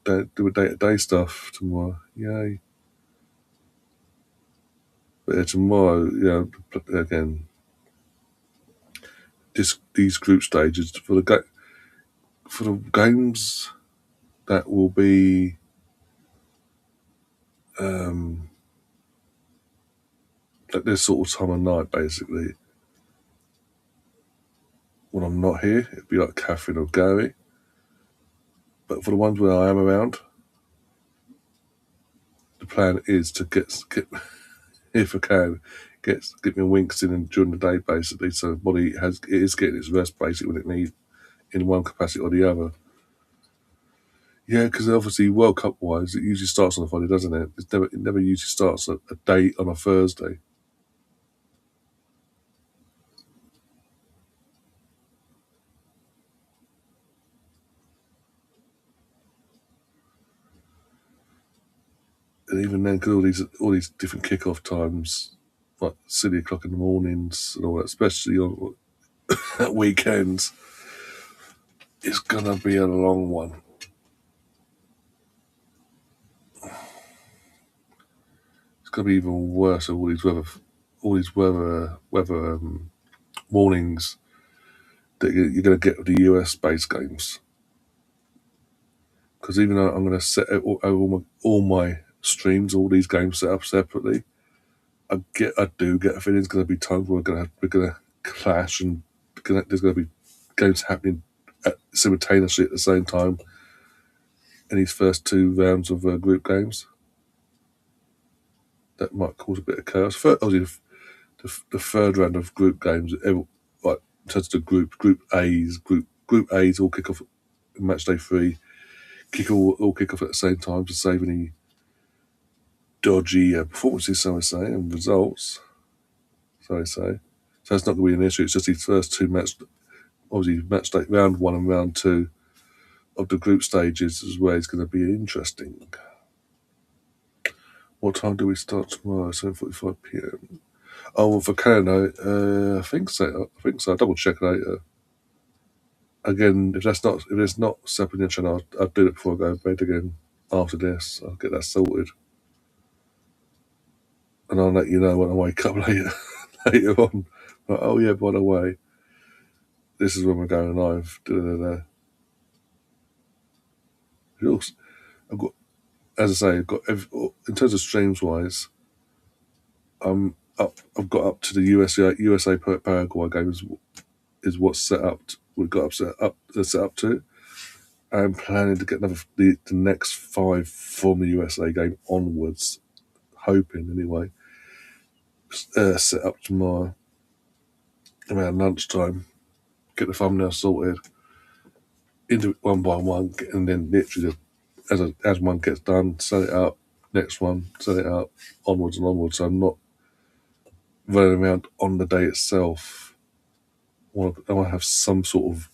do a day to day stuff tomorrow. Yay. But yeah, tomorrow, yeah, again, these group stages for the games that will be at this sort of time of night, basically. When I'm not here, it'd be like Catherine or Gary. But for the ones where I am around, the plan is to get if I can, get my winks in during the day, basically, so the body is getting its rest basically when it needs in one capacity or the other. Yeah, because obviously World Cup wise, it usually starts on a Friday, doesn't it? It never usually starts a day on a Thursday. And even then, because all these different kickoff times, like silly o'clock in the mornings and all that, especially on at weekends, it's gonna be a long one. It's gonna be even worse with all these weather warnings that you're gonna get with the US based games. Because even though I'm gonna set all my streams, all these games set up separately, I do get a feeling it's gonna be times where we're gonna clash and there's gonna be games happening simultaneously at the same time in these first two rounds of group games. That might cause a bit of chaos. Obviously, the third round of group games, like in terms of the group A's all kick off match day 3, all kick off at the same time to save any dodgy performances, so I say, and results, so I say. So it's not going to be an issue. It's just these first two obviously match day round 1 and round 2 of the group stages is where it's going to be interesting. What time do we start tomorrow? 7:45 p.m. Oh, well, for Canada, I think so. I'll double check later. Again, if it's not 7 inch, I'll do it before I go to bed again. after this. I'll get that sorted. And I'll let you know when I wake up later on. Like, oh yeah, by the way, this is when we're going live. I've got, as I say, in terms of streams wise, I've got up to the USA Paraguay game is what's set up. We've got set up to. I'm planning to get the next 5 from the USA game onwards, hoping anyway. Set up tomorrow around lunchtime. Get the thumbnail sorted, into it one by one, and then literally as one gets done, set it up. Next one, set it up, onwards and onwards. So I'm not running around on the day itself. I want to have some sort of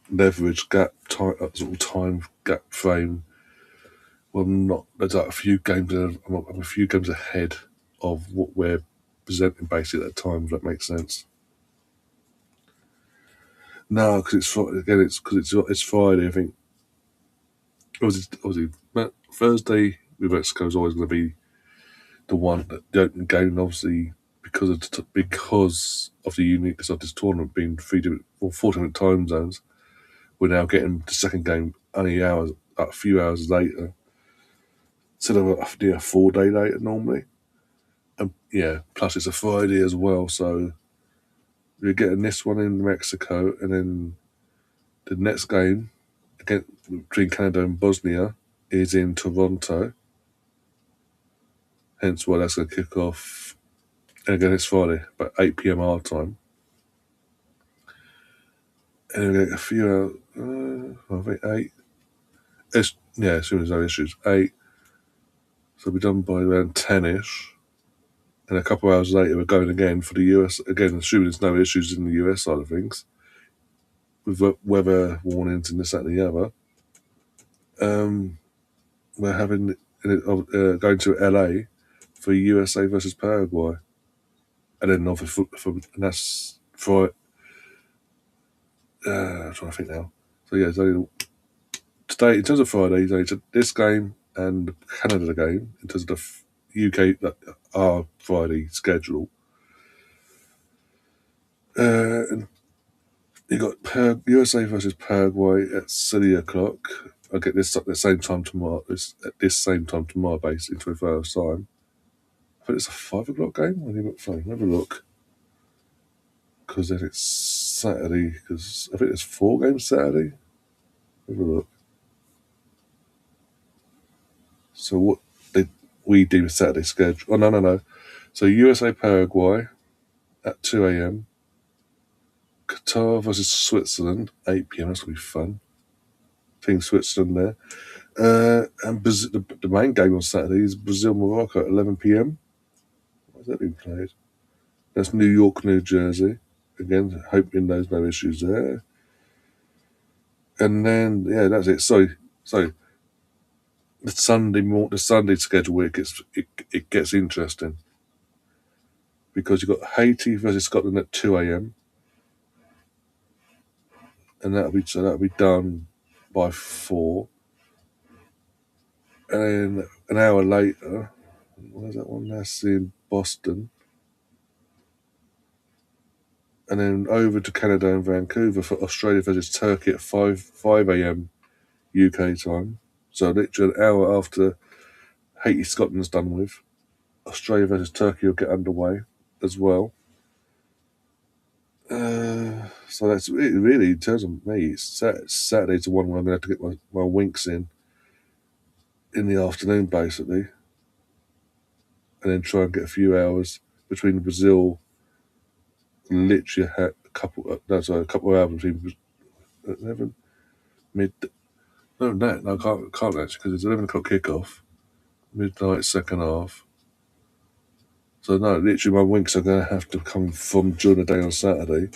leverage gap, sort of time gap frame. Well, there's like a few games. I'm a few games ahead of what we're presenting basically at the time. If that makes sense. No, because it's Friday. I think obviously Thursday with Mexico is always going to be the one, the opening game. And obviously, because of the uniqueness of this tournament being 4 different time zones, we're now getting the second game only a few hours later instead of a 4-day later normally. Yeah, plus it's a Friday as well, so we're getting this one in Mexico, and then the next game again between Canada and Bosnia is in Toronto. Hence why that's going to kick off. And again, it's Friday, about 8 p.m. our time. And we get a few hours, I think 8. As soon as no issues, 8. So we're done by around 10ish. And a couple of hours later, we're going again for the US. Again, assuming there's no issues in the US side of things, with weather warnings and this, that, and the other. We're having going to LA for USA versus Paraguay, and then obviously and that's for I'm trying to think now. So yeah, so today in terms of Friday, so this game and the Canada game in terms of the UK our Friday schedule. And you got USA versus Paraguay at 3:00. I get this at the same time tomorrow. At this same time tomorrow, basically 24 hours time. I think it's a 5:00 game. Have a look. Because then it's Saturday. Because I think there's 4 games Saturday. Have a look. So what did we do with Saturday schedule? Oh no. So USA Paraguay at 2 a.m. Qatar versus Switzerland 8 p.m. That's gonna be fun. Team Switzerland there. And the main game on Saturday is Brazil Morocco at 11 p.m. Where's that being played? That's New York, New Jersey. Again, hoping there's no issues there. And then that's it. So the Sunday schedule where it gets interesting because you've got Haiti versus Scotland at 2 a.m. and that'll be done by 4. And then an hour later, where's that one? That's in Boston. And then over to Canada and Vancouver for Australia versus Turkey at 5 a.m. UK time. So literally an hour after Haiti Scotland's done with, Australia versus Turkey will get underway as well. So that's really, in terms of me, Saturday's the one where I'm going to have to get my winks in the afternoon, basically, and then try and get a few hours between Brazil. Literally a couple of hours between 11 mid. No, I can't actually because it's 11 o'clock kickoff, midnight second half. So no, literally my winks are going to have to come from during the day on Saturday.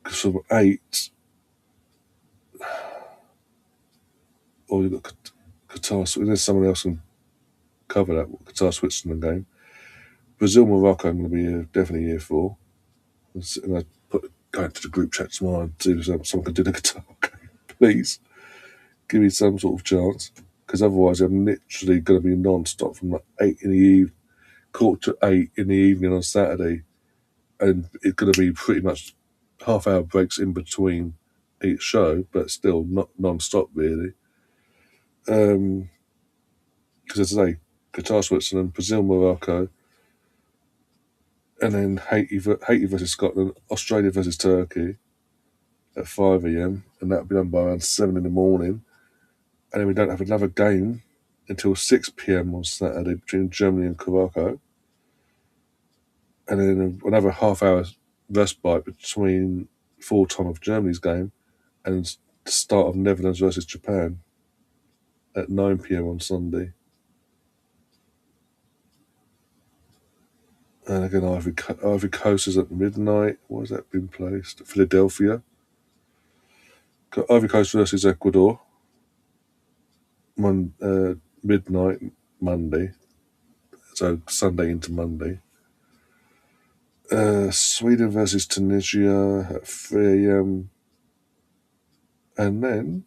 Because from 8, or we've got Qatar. There's someone else can cover that Qatar Switzerland game. Brazil Morocco I'm going to be definitely here for. And I go into the group chat tomorrow and see if someone can do the guitar game. Please give me some sort of chance, because otherwise I'm literally going to be non-stop from like 8 in the evening, 7:45 in the evening on Saturday, and it's going to be pretty much half-hour breaks in between each show, but still not non-stop really. Because as I say, Qatar, Switzerland, Brazil, Morocco, and then Haiti versus Scotland, Australia versus Turkey at 5 a.m, and that'll be done by around 7 in the morning. And then we don't have another game until 6 p.m. on Saturday between Germany and Morocco. And then another half-hour respite between full time of Germany's game and the start of Netherlands versus Japan at 9 p.m. on Sunday. And again, Ivory Coast is at midnight. Why has that been placed? Philadelphia. Got Ivory Coast versus Ecuador. Midnight Monday. So Sunday into Monday. Sweden versus Tunisia at 3 a.m. And then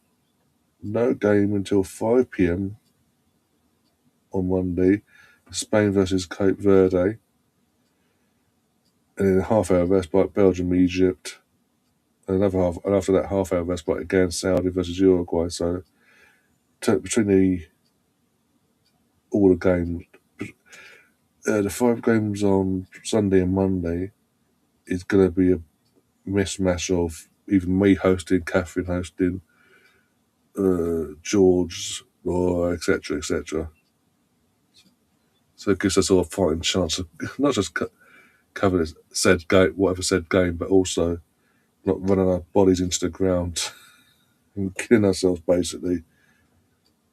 no game until 5 p.m. on Monday. Spain versus Cape Verde. And then a half-hour respite, Belgium, Egypt. And after that half-hour respite again, Saudi versus Uruguay. So between all the games, the 5 games on Sunday and Monday is going to be a mismatch of even me hosting, Catherine hosting, George, or etc. etc. So it gives us all a fighting chance of not just covering whatever said game, but also not running our bodies into the ground and killing ourselves basically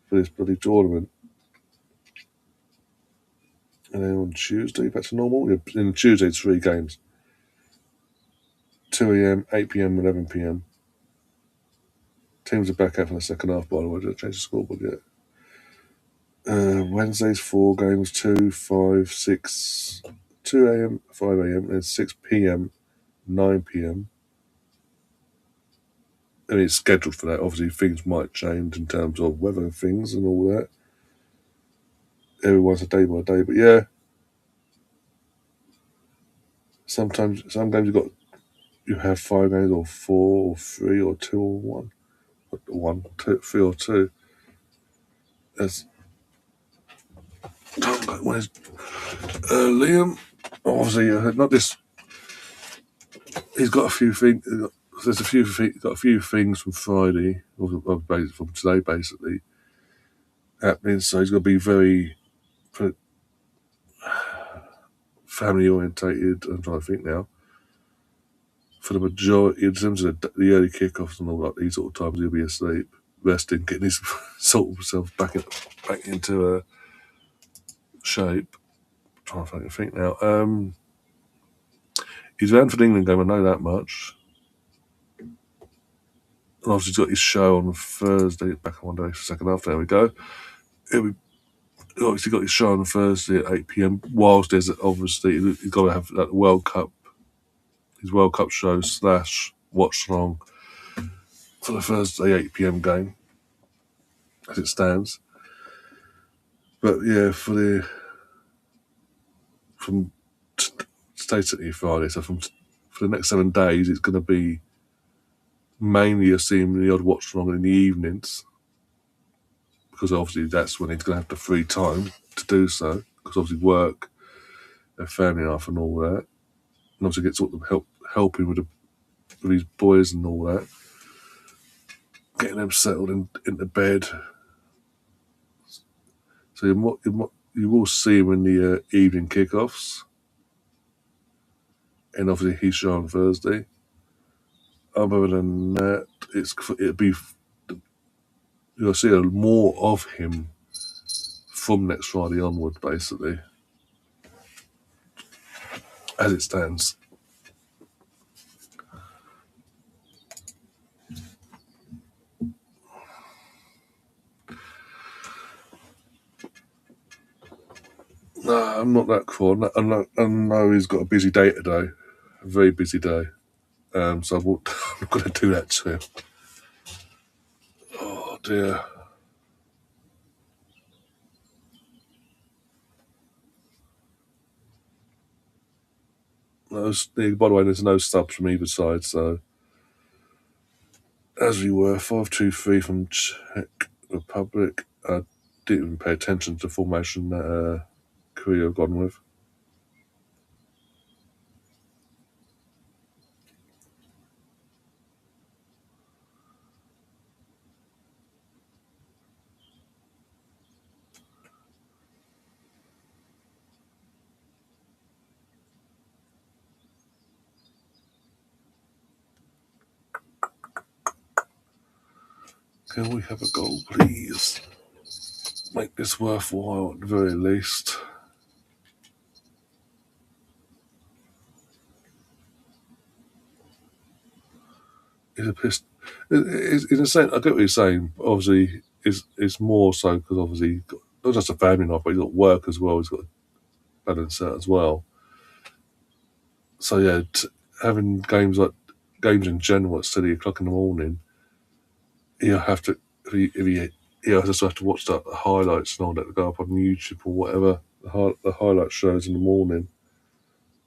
for this bloody tournament. And then on Tuesday, back to normal. In Tuesday, it's 3 games: 2 a.m, 8 p.m, 11 p.m. Teams are back out for the second half, by the way. Didn't change the scoreboard yet. Wednesday's 4 games: 2, 5, 6, 2 a.m, 5 a.m, and 6 p.m, 9 p.m. I mean, it's scheduled for that. Obviously, things might change in terms of weather and things and all that. Everyone's a day by day, but yeah. Sometimes some games you have 5 games or 4 or 3 or 2 or 1. 1, 2, 3 or 2. As where's Liam? Obviously, not this. He's got a few things. Got a few things from Friday or from today, basically happening. So he's got to be very family orientated. I'm trying to think now. For the majority, in terms of the early kickoffs and all that, these sort of times he'll be asleep, resting, getting his sort of himself back into shape. I'm trying to think now. He's around for the England game. I know that much. And obviously, he's got his show on Thursday. Back on one day, second half. There we go. He's obviously got his show on Thursday at 8 p.m. Whilst there's obviously he's got to have that World Cup, his World Cup show / Watchalong for the Thursday 8 p.m. game, as it stands. But yeah, from today Friday, so for the next 7 days, it's going to be mainly assuming the odd watch along in the evenings, because obviously that's when he's going to have the free time to do so, because obviously work and family life and all that, and obviously gets sort of helping with his boys and all that, getting them settled into bed. So you will see him in the evening kickoffs, and obviously he's show on Thursday. Other than that, you'll see more of him from next Friday onward, basically, as it stands. No, I'm not that cool. I know he's got a busy day today. a very busy day. So I'm going to do that to him. Oh dear. By the way, there's no subs from either side, so as we were 5-2-3 from Czech Republic. I didn't even pay attention to the formation that Korea have gone with. Can we have a goal, please? Make this worthwhile at the very least. It's a piss. In a sense, I get what you're saying. Obviously, it's more so because obviously he's got, not just a family life, but he's got work as well. He's got to balance that as well. So yeah, having games in general at 3:00 in the morning, he'll have to he'll just have to watch the highlights and all that to go up on YouTube or whatever the highlight shows in the morning,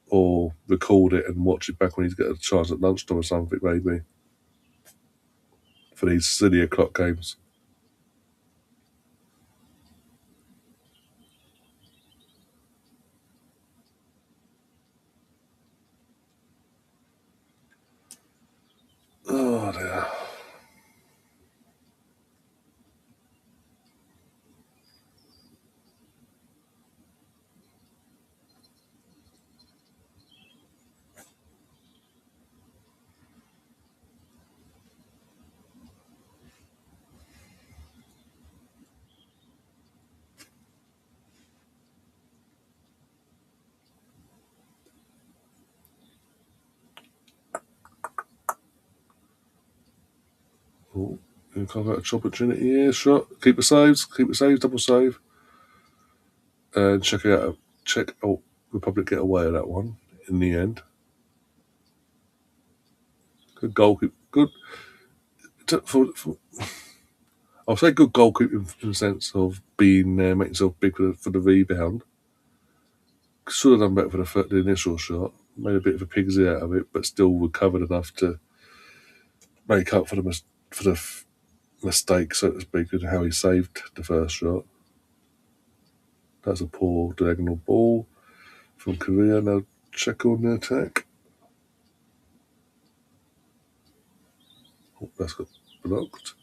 or record it and watch it back when he's got a chance at lunchtime or something maybe for these 3:00 games. Oh dear. Oh, you can't get a opportunity here. Sure. Keep the saves, double save. And check out Republic get away with that one in the end. Good goalkeeping. Good. I'll say good goalkeeping in the sense of being there, making himself big for the rebound. Should have done better for the initial shot. Made a bit of a pig's ear out of it, but still recovered enough to make up for the mistake, so to speak, and how he saved the first shot. That's a poor diagonal ball from Korea. Now Czech on the attack. Oh, that's got blocked.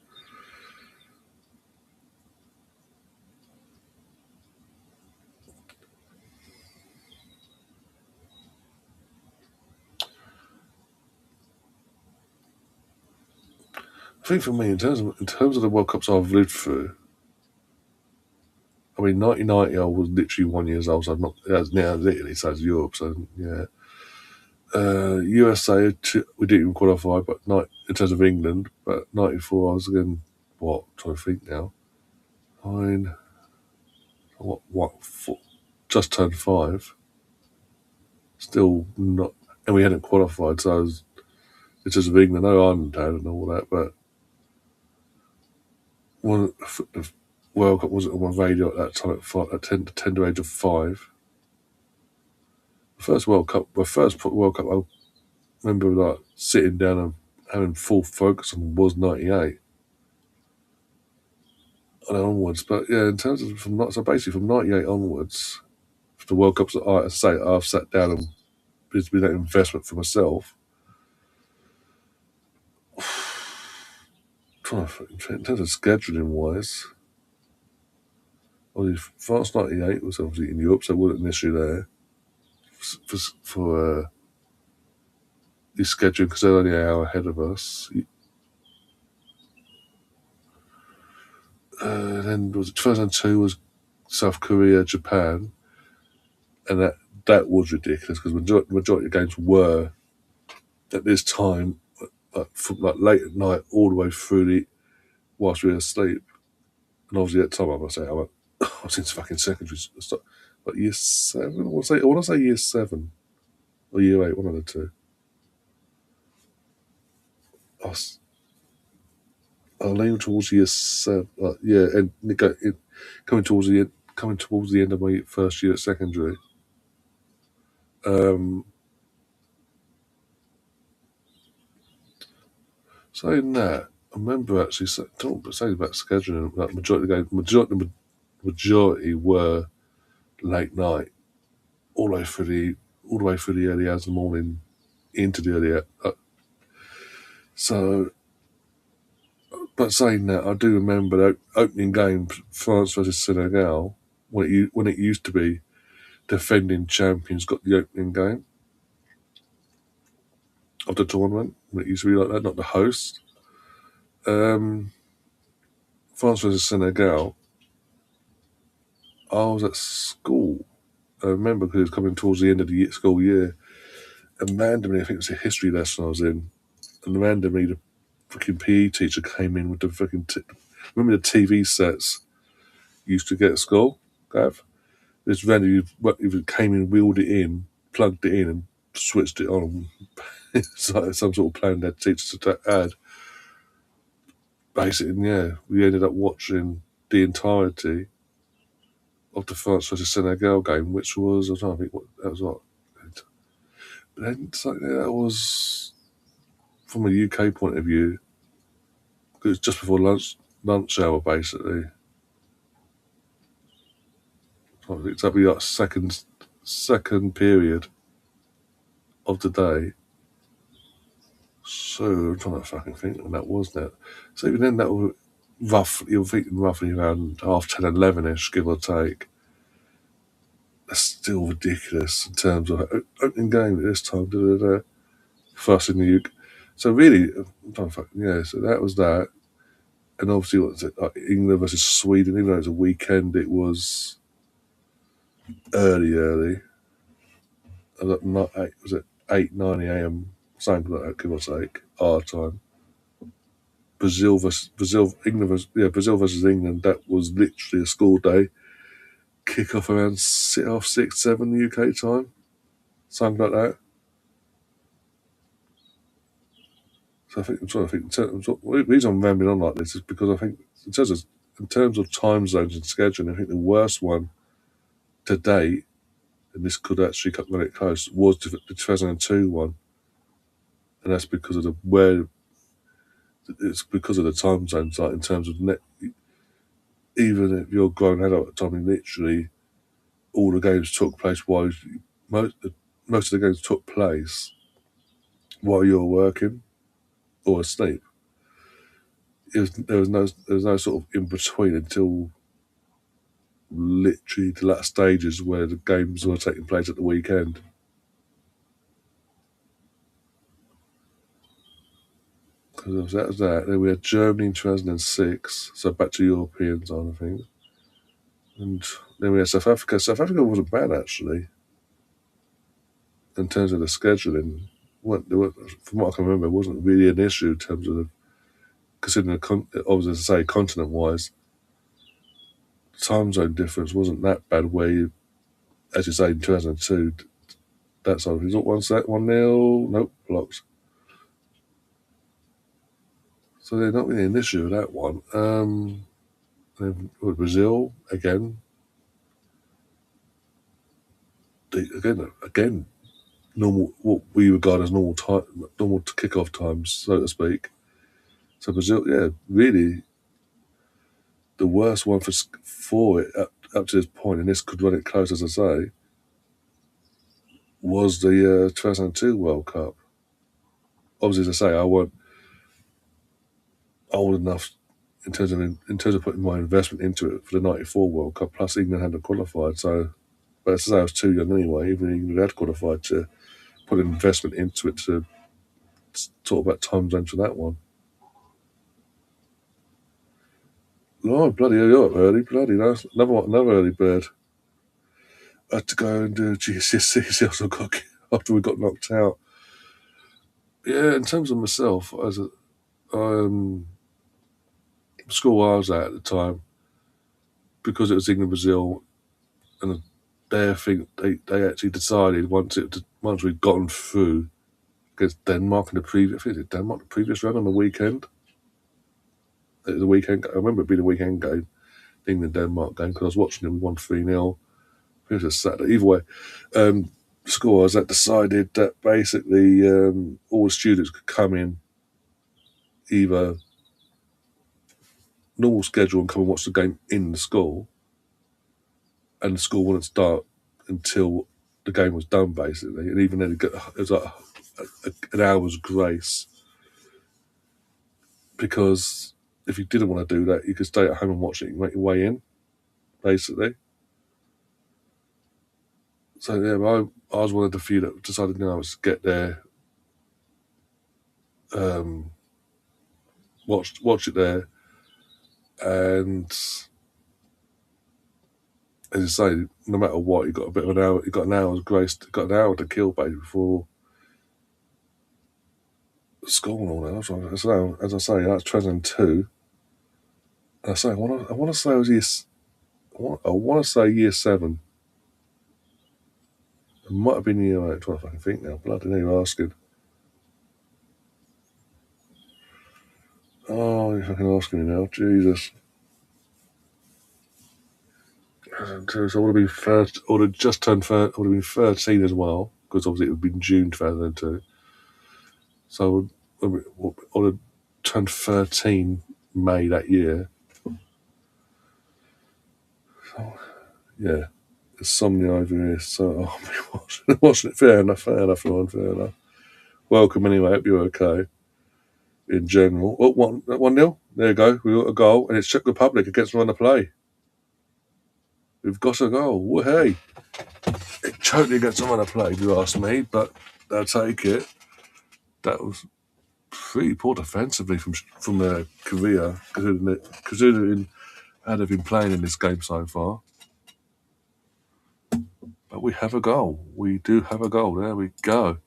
I think for me, in terms of the World Cups I've lived through, I mean, 1990 I was literally 1 year old, so I'm not. That's now Italy, so it's Europe. So yeah, USA we didn't even qualify, but in terms of England, but 94 I was again trying to think now. Just turned 5. Still not, and we hadn't qualified, so I was. In terms of England, no Ireland had and all that, but the World Cup wasn't on my radio at that time at 10 to age of 5. My first World Cup, I remember like sitting down and having full focus on was 98 and onwards. But yeah, in terms of from 98 onwards, for the World Cups that I've sat down and there's been that investment for myself. Trying to think, in terms of scheduling wise, France 98 was obviously in Europe, so it wasn't an issue there for the scheduling because they're only an hour ahead of us. Then 2002 was South Korea, Japan, and that was ridiculous because the majority of games were at this time, from late at night all the way through whilst we were asleep. And obviously at the time I must say I was in fucking secondary school, like year 7. I want to say year 7 or year 8, one of the two. I'll lean towards year 7. And coming towards the end of my first year at secondary. Saying that, I remember actually saying about scheduling. Like majority were late night, all the way through the early hours of the morning into the early. But saying that, I do remember the opening game, France versus Senegal, when it used to be defending champions got the opening game of the tournament. When it used to be like that, not the host. France versus Senegal. I was at school. I remember because it was coming towards the end of the school year, and randomly, I think it was a history lesson I was in, and randomly the freaking PE teacher came in with the freaking. Remember the TV sets you used to get at school, Gav? This randomly you came in, wheeled it in, plugged it in, and switched it on. It's like some sort of plan that teachers had. Basically, yeah, we ended up watching the entirety of the France versus Senegal game, which was, I don't think what that was. But then that was from a UK point of view. It was just before lunch hour, basically. I think that'd be like second period of the day. So I'm trying to fucking think when that was now. So even then, that was you're thinking roughly around 10:30, 11ish, give or take. That's still ridiculous in terms of opening game at this time. First in the UK. So really, I'm trying to fucking So that was that, and obviously, what was it? Like England versus Sweden. Even though it was a weekend, it was early. I was not 8, 9 a.m. Something like that, give or take, our time. Brazil versus England. That was literally a school day. Kick off around 6, 7 UK time, something like that. So I'm trying to think. The reason I'm rambling on like this is because I think in terms of time zones and scheduling, I think the worst one to date, and this could actually run it close, was the 2002 one, and that's because of it's because of the time zones. Like in terms of even if you're a grown adult at the time, literally all the games took place while most of the games took place while you were working or asleep. There was no sort of in between until literally the last stages where the games were taking place at the weekend. Because that was that. Then we had Germany in 2006, so back to European time, I think. And then we had South Africa. South Africa wasn't bad actually in terms of the scheduling. From what I can remember, it wasn't really an issue in terms of considering obviously, as I say, continent-wise, time zone difference wasn't that bad. Where you, as you say, in 2002, that sort of result 1-0, nope, blocked. So they're not really an issue with that one. With Brazil again, again, normal what we regard as normal kickoff times, so to speak. So Brazil, yeah, really the worst one for it up to this point, and this could run it close, as I say, was the 2002 World Cup. Obviously, as I say, I weren't old enough in terms of putting my investment into it for the '94 World Cup. Plus, England hadn't qualified, so. But as I say, I was too young anyway. Even England had qualified to put an investment into it to talk about time zones for that one. Oh, bloody hell, you're up early. Bloody nice. Another early bird. I had to go and do GCSEs after we got knocked out. Yeah, in terms of myself, as a school I was at the time, because it was England Brazil, and they actually decided once we'd gotten through against Denmark in the previous. I think it was Denmark the previous round on the weekend. It was the weekend. I remember it being a weekend game, England Denmark game, because I was watching it. We won 3-0. It was a Saturday. Either way, score was that decided that basically all the students could come in either normal schedule and come and watch the game in the school, and the school wouldn't start until the game was done, basically. And even then, it was like an hour's grace, because if you didn't want to do that, you could stay at home and watch it and make your way in, basically. So yeah, I was one of the few that decided I was to get there, watch it there, and as you say, no matter what, you got a bit of an hour. You got an hour's grace. Got an hour to kill, baby, before school and all that. So, as I say, that's 2002. And I say I want to say it was I want to say year 7. It might have been year 8. I'm trying to fucking think now. Bloody hell, you're asking. Oh, you're fucking asking me now. Jesus. So I would have been first. I would have just turned. I would have been 13 as well, because obviously it would have been June 2002. So I would have turned 13 May that year. So, yeah, insomnia over here. So I'll be watching it. Fair enough, Ron, fair enough. Welcome anyway. Hope you're okay. In general, 1-0. There you go. We got a goal, and it's Czech Republic against Run to Play. We've got a goal. Well, hey, it totally against Run to Play, if you ask me, but I'll take it. That was pretty poor defensively from Korea, considering how they've been playing in this game so far. But we have a goal. We do have a goal. There we go.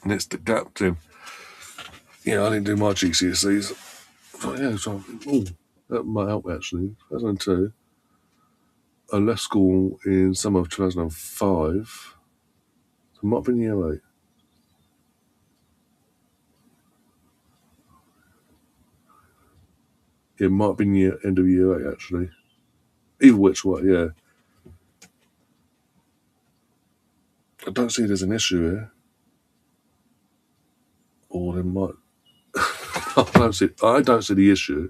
And it's the captain. Yeah, I didn't do my GCSEs. So, yeah, that might help actually. 2002. I left school in summer of 2005. So it might have been year 8. It might have been end of year 8 actually. Either which way, yeah. I don't see there's an issue here. Or there might. I don't see the issue,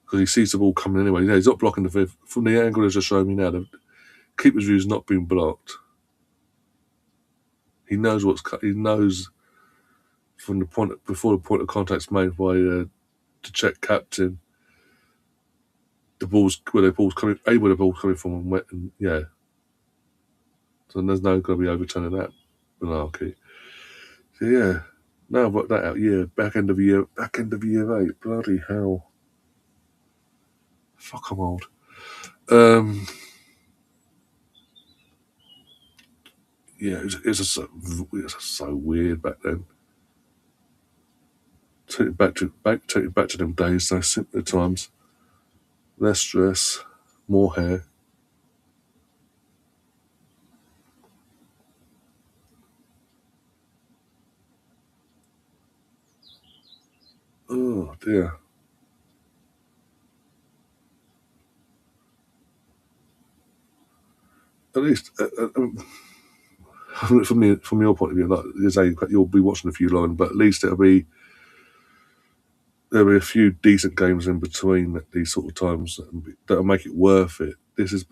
because he sees the ball coming anyway. Yeah, he's not blocking the fifth. From the angle that's just showing me now, the keeper's view is not being blocked. He knows he knows from the point before the point of contact's made by the Czech captain. The ball's where the ball's coming from, and yeah. So there's no going to be overturning that malarkey. So yeah, now I've worked that out. Yeah, back end of year 8. Bloody hell! Fuck, I'm old. Yeah, it was so weird back then. Take it back to them days, those simpler times. Less stress, more hair. Oh dear. At least, from your point of view, like you say, you'll be watching a few lines, but at least there'll be a few decent games in between at these sort of times that'll make it worth it. It's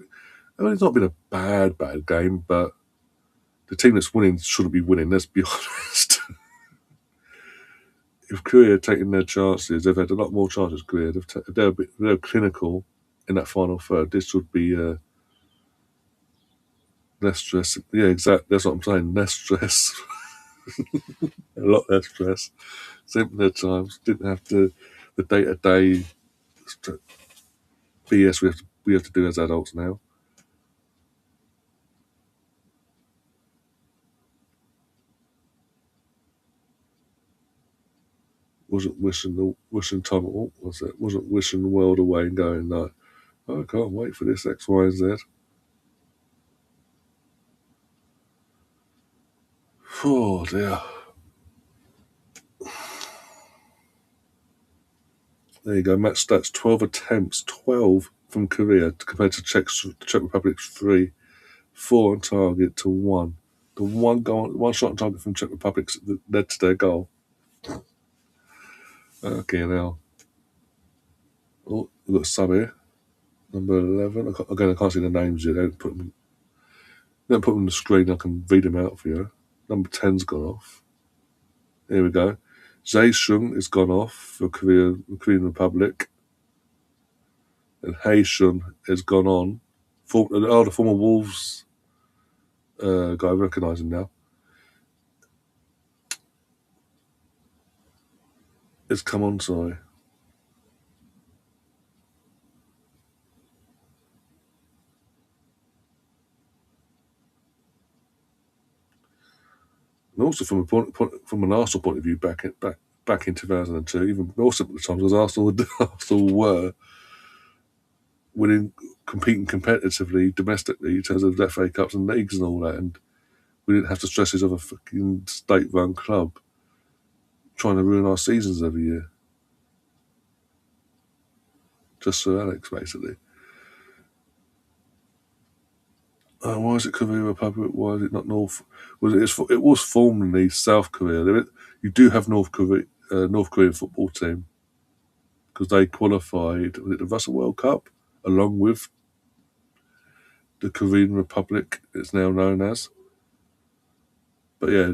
not been a bad game, but the team that's winning shouldn't be winning. Let's be honest. If Korea had taken their chances, they've had a lot more chances. Korea, if they're clinical in that final third, this would be less stress. Yeah, exactly. That's what I'm saying. Less stress. A lot less stress. Simpler times. Didn't have to the day-to-day BS we have to do as adults now. Wasn't wishing time. What was it? Wasn't wishing the world away and going like, oh, I can't wait for this X, Y, and Z. Oh dear. There you go. Match stats: 12 attempts, 12 from Korea compared to Czech Republic's 3, 4 on target to 1. The one shot on target from Czech Republic that led to their goal. Okay, now. Oh, we've got a sub here. Number 11. Again, I can't see the names yet. They don't put them on the screen. I can read them out for you. Number 10's gone off. Here we go. Zaeshun has gone off for the Korean Republic. And Haeshun has gone on. The former Wolves guy, I recognise him now. It's come on, sorry. And also from an Arsenal point of view, back in 2002, even more simple times, because Arsenal were competing competitively domestically in terms of FA Cups and leagues and all that, and we didn't have the stresses of a fucking state-run club trying to ruin our seasons every year. Just Sir Alex, basically. Why is it Korea Republic? Why is it not North? It was formerly South Korea. You do have North Korean football team because they qualified. Was it the FIFA World Cup along with the Korean Republic? It's now known as. But yeah,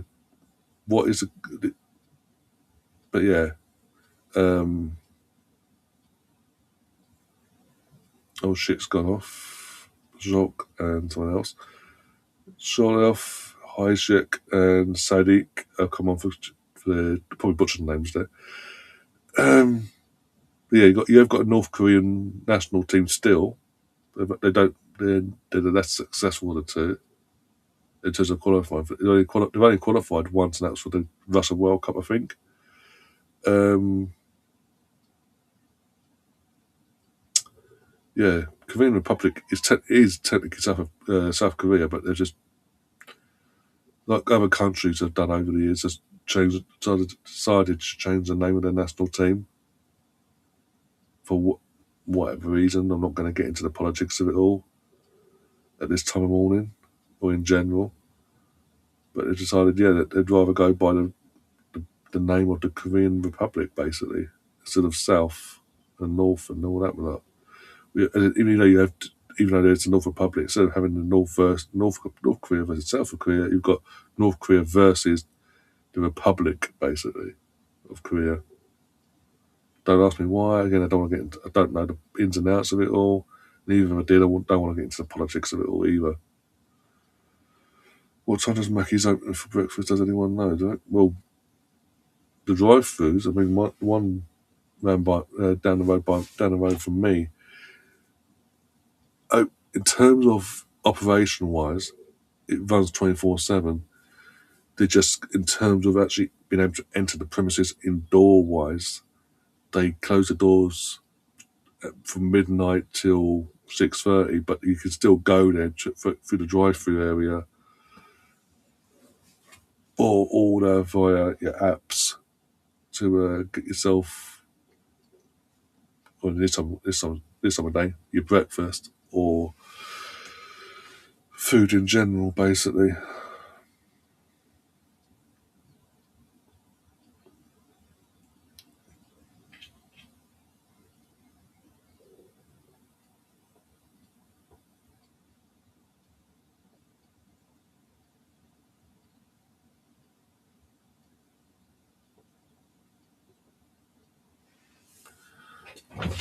what is it? But yeah, oh shit's gone off. Jok and someone else. Sholoff, Hajek, and Sadiq come on for the probably butchered names there. Yeah, you've got a North Korean national team still. They're the less successful of the two in terms of qualifying. They've only qualified once, and that was for the FIFA World Cup, I think. Yeah, Korean Republic is technically South Korea, but they're just like other countries have done over the years. Just decided to change the name of their national team for whatever reason. I'm not going to get into the politics of it all at this time of morning or in general. But they decided, that they'd rather go by the name of the Korean Republic, basically, instead of South and North and all that. Even though there's the North Republic, instead of having the North Korea versus South Korea, you've got North Korea versus the Republic, basically, of Korea. Don't ask me why. Again, I don't know the ins and outs of it all. And even if I did, don't want to get into the politics of it all either. What time does Mackey's open for breakfast? Does anyone know? Well, the drive-throughs. I mean, one ran down the road from me. Oh, in terms of operation-wise, it runs 24/7. They just, in terms of actually being able to enter the premises indoor-wise, they close the doors from midnight till 6:30, but you can still go there through the drive-through area or order via your apps to get yourself, or this time of day, your breakfast or food in general, basically.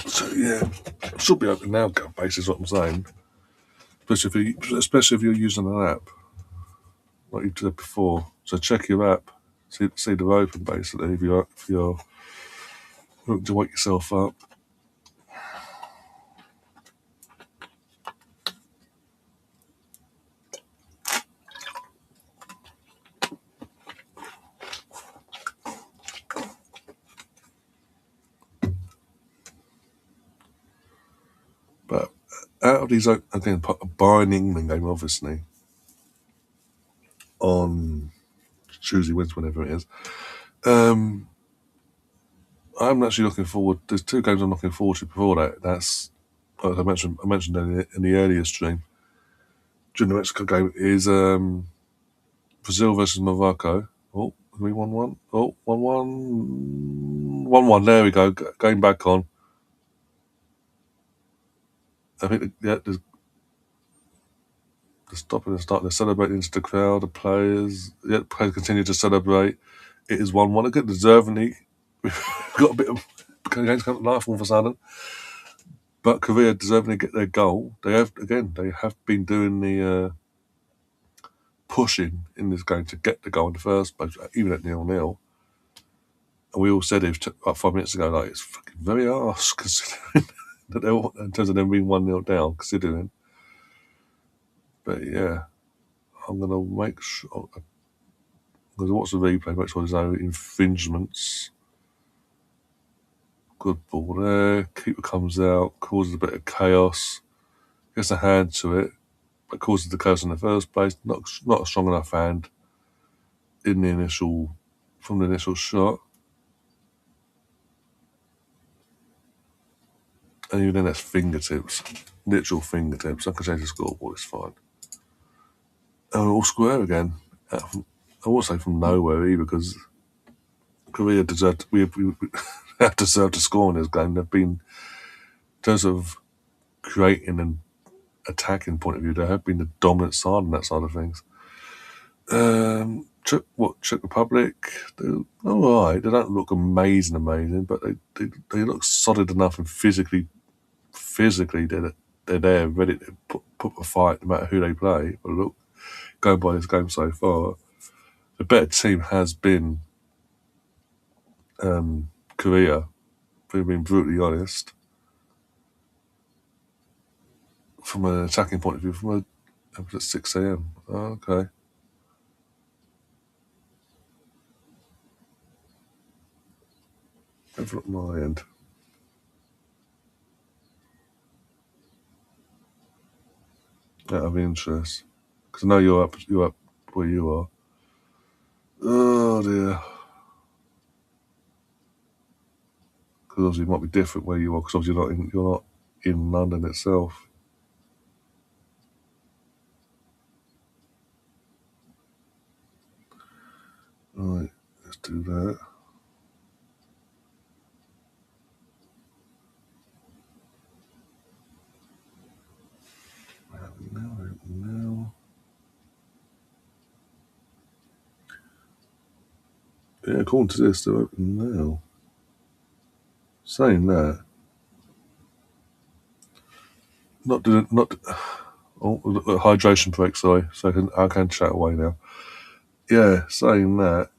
So yeah, it should be open now, basically is what I'm saying. Especially if you're using an app, like you did before. So check your app, see they're open, basically, if you're looking to wake yourself up. But out of these, again, Bayern England game, obviously, on Tuesday, Wednesday, whenever it is. I'm actually looking forward. There's 2 games I'm looking forward to before that. That's, like I mentioned in the earlier stream. During the Mexico game is Brazil versus Morocco. Oh, we 1-1. Oh, 1-1. 1-1. There we go. Going back on. I think they're stopping and starting to celebrate into the crowd. The players continue to celebrate. It is 1-1 again, deservingly. We've got a bit of games coming to life all of a sudden. But Korea deservingly get their goal. They have been doing the pushing in this game to get the goal in the first place, even at 0-0. And we all said it about 5 minutes ago, like, it's fucking very harsh considering that they're all, in terms of them being 1-0 down, considering. But yeah, I'm gonna make sure. I'm gonna watch the replay, make sure there's no infringements. Good ball there. Keeper comes out, causes a bit of chaos, gets a hand to it, but causes the chaos in the first place. Not a strong enough hand from the initial shot. And even then, that's fingertips, literal fingertips. I can change the scoreboard, it's fine. And we're all square again. I won't say from nowhere either, because Korea deserved. We have deserved to score in this game. They've been, in terms of creating and attacking point of view, they have been the dominant side on that side of things. Czech Republic, they're all right. They don't look amazing, but they look solid enough, and physically they're there, ready to put a fight no matter who they play. But look, going by this game so far, the better team has been Korea, if we're being brutally honest. From an attacking point of view, it was at 6 a.m. Oh, okay. Have a look at my end. Out of interest, because I know you're up where you are. Oh dear. Because obviously it might be different where you are, because obviously you're not in London itself. Right, let's do that. Now. Yeah, according to this, they're open now. Saying that, hydration break. Sorry, so I can chat away now. Yeah, saying that,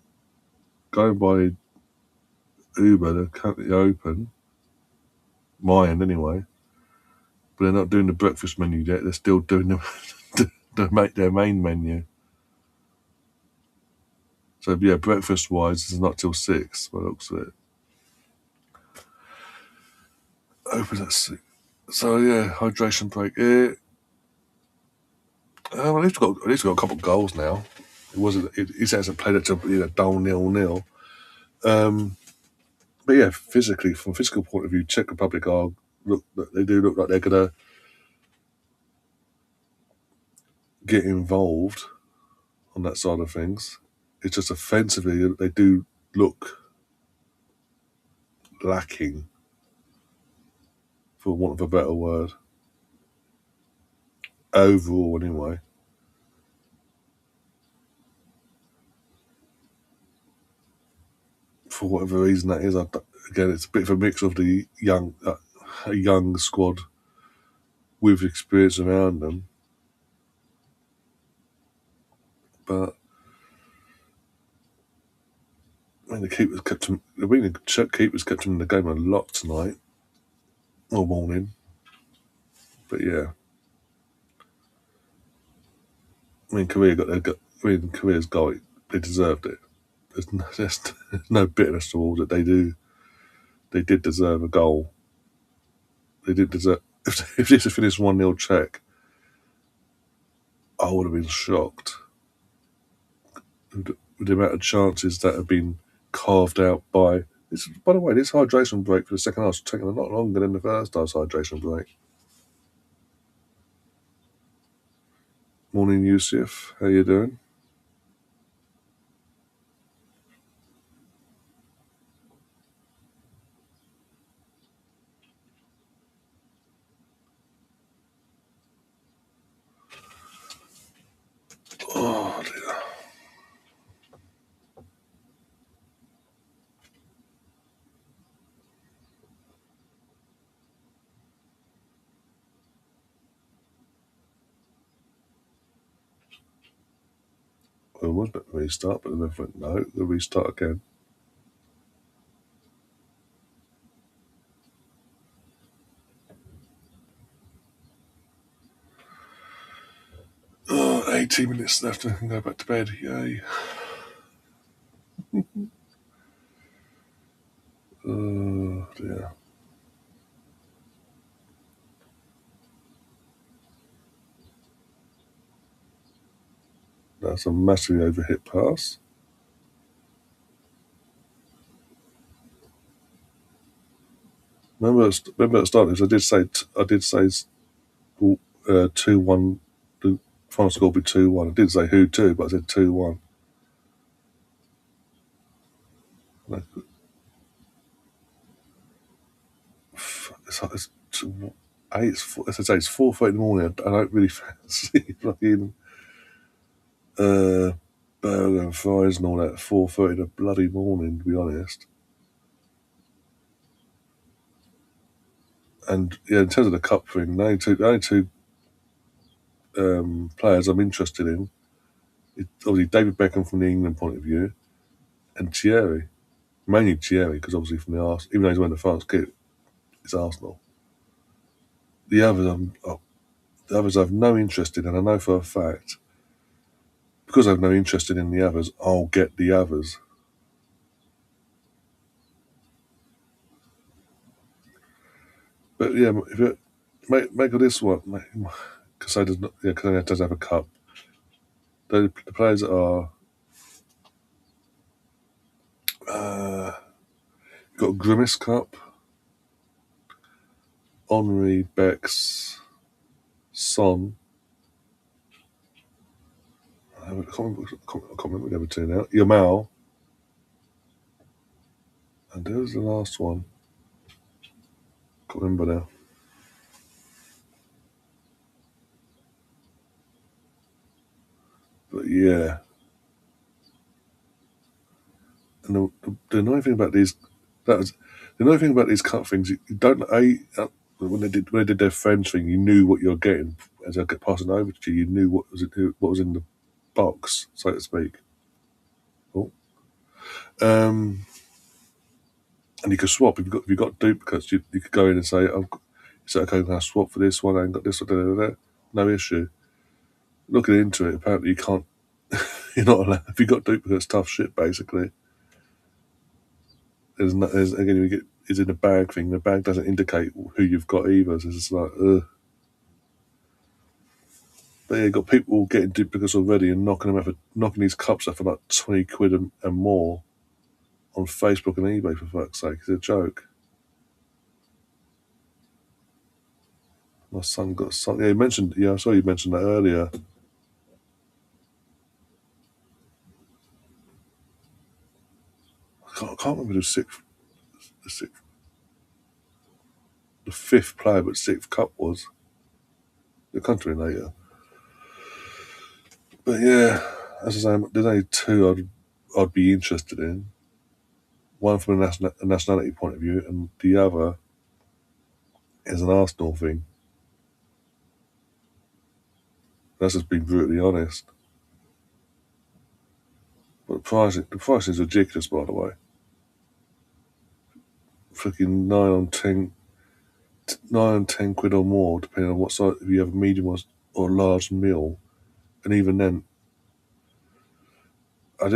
going by Uber, they're currently open. My end anyway, but they're not doing the breakfast menu yet. They're still doing their main menu. So yeah, breakfast wise, it's not till 6. By the looks of it. Open at 6. So yeah, hydration break. At least we got a couple of goals now. It wasn't. It hasn't played it to dull 0-0. But yeah, physically, from a physical point of view, Czech Republic they do look like they're gonna get involved on that side of things. It's just offensively they do look lacking, for want of a better word. Overall, anyway. For whatever reason that is, again, it's a bit of a mix of the young squad with experience around them. But I mean, the Czech keepers kept them in the game a lot tonight or morning. But yeah, I mean, Korea's goal. They deserved it. There's no bitterness towards it. They did deserve a goal. They did deserve. If this had finished 1-0 Czech, I would have been shocked. with the amount of chances that have been carved out by. By the way, this hydration break for the second half is taking a lot longer than the first half's hydration break. Morning, Yusuf. How you doing? Oh dear. I was meant to restart, but then I went, no, we'll restart again. Oh, 18 minutes left and I can go back to bed. Yay. Oh dear. That's a massively overhit pass. Remember at the start of this, I did say 2-1. The final score will be 2-1. I did say who 2, but I said 2-1. It's 4:30 in the morning. I don't really fancy fucking burger and fries and all that at 4:30 in the bloody morning, to be honest. And yeah, in terms of the cup thing, the only two players I'm interested in, obviously David Beckham from the England point of view, and Thierry. Mainly Thierry, because obviously from the Arsenal, even though he's wearing the France kit, it's Arsenal. The others I've no interest in, and I know for a fact, because I've no interest in the others, I'll get the others. But yeah, if you make of this one, because it does have a cup. The players are got Grimace Cup, Henri, Bex, Son. I can't remember the other two now. Yamal, and who was the last one? Can't remember now. But yeah, and the annoying thing about these cup things, you don't when they did their friends thing, you knew what you're getting as I get passing over to you. You knew what was in the box, so to speak. Oh. And you could swap if you got duplicates. You could go in and say, okay, can I swap for this one? I ain't got this one. No issue. Looking into it, apparently you can't. You're not allowed. If you got duplicates, tough shit. Basically, there's again you get is in a bag thing. The bag doesn't indicate who you've got either. So it's just like, ugh. But yeah, you've got people getting duplicates already and knocking these cups up for like 20 quid and more on Facebook and eBay, for fuck's sake. It's a joke. My son got some. Yeah, I saw you mentioned that earlier. I can't remember the fifth player, but sixth cup was the country later. But yeah, as I say, there's only two I'd be interested in. One from a nationality point of view, and the other is an Arsenal thing. That's just being brutally honest. But the price is ridiculous, by the way. Freaking 9 on 10 quid or more, depending on what size. If you have a medium or large meal, and even then, I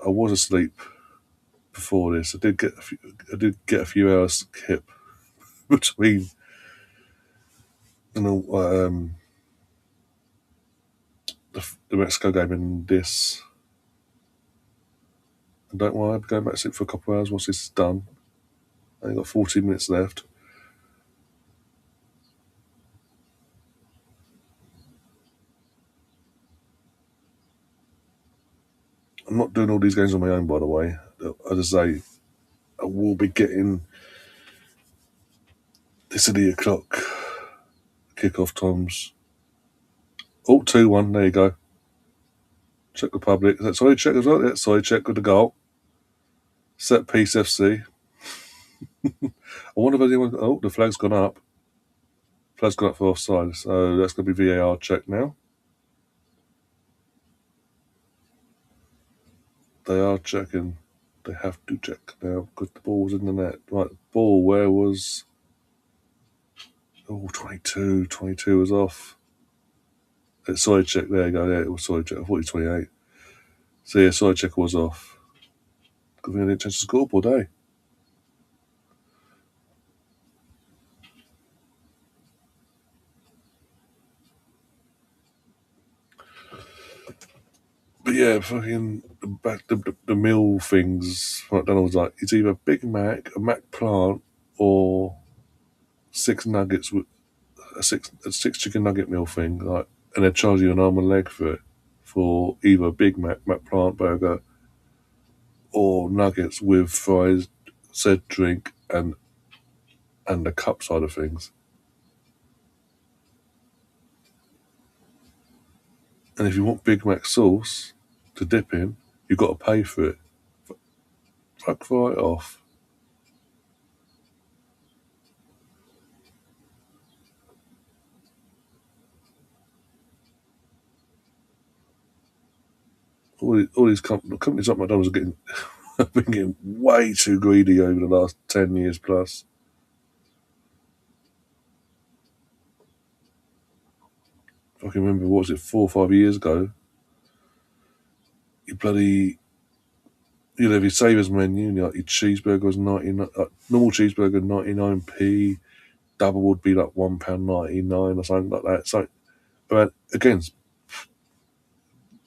was asleep before this. I did get a few hours skip between the Mexico game and this. And don't worry, I'll be going back to sleep for a couple of hours once this is done. I only got 14 minutes left. I'm not doing all these games on my own, by the way. As I say, I will be getting this at 8 o'clock kickoff times. Oh, 2-1, there you go. Czech Republic. Sorry, Czech as well? Yeah, sorry, Czech with the goal. Set piece FC. I wonder if anyone. Oh, the flag's gone up. Flag's gone up for offside, so that's going to be VAR check now. They are checking. They have to check now because the ball was in the net. Right, ball, where was. Oh, 22. 22 was off. Side check, there you go. Yeah, it was side check. I thought it was 28. So yeah, side check was off. Good thing I didn't change the scoreboard, eh? But yeah, fucking back the meal things. McDonald's like it's either Big Mac, a Mac plant, or 6 nuggets with a six chicken nugget meal thing. Like, and they charge you an arm and leg for it for either Big Mac, Mac plant burger, or nuggets with fries, said drink, and the cup side of things. And if you want Big Mac sauce to dip in, you've got to pay for it. Fuck right off. All these companies like McDonald's are getting have been getting way too greedy over the last 10 years plus. I can remember, what was it, 4 or 5 years ago? You'd have your savers menu, and like your cheeseburger was 99, normal cheeseburger 99p, double would be like £1.99 or something like that. So, but again,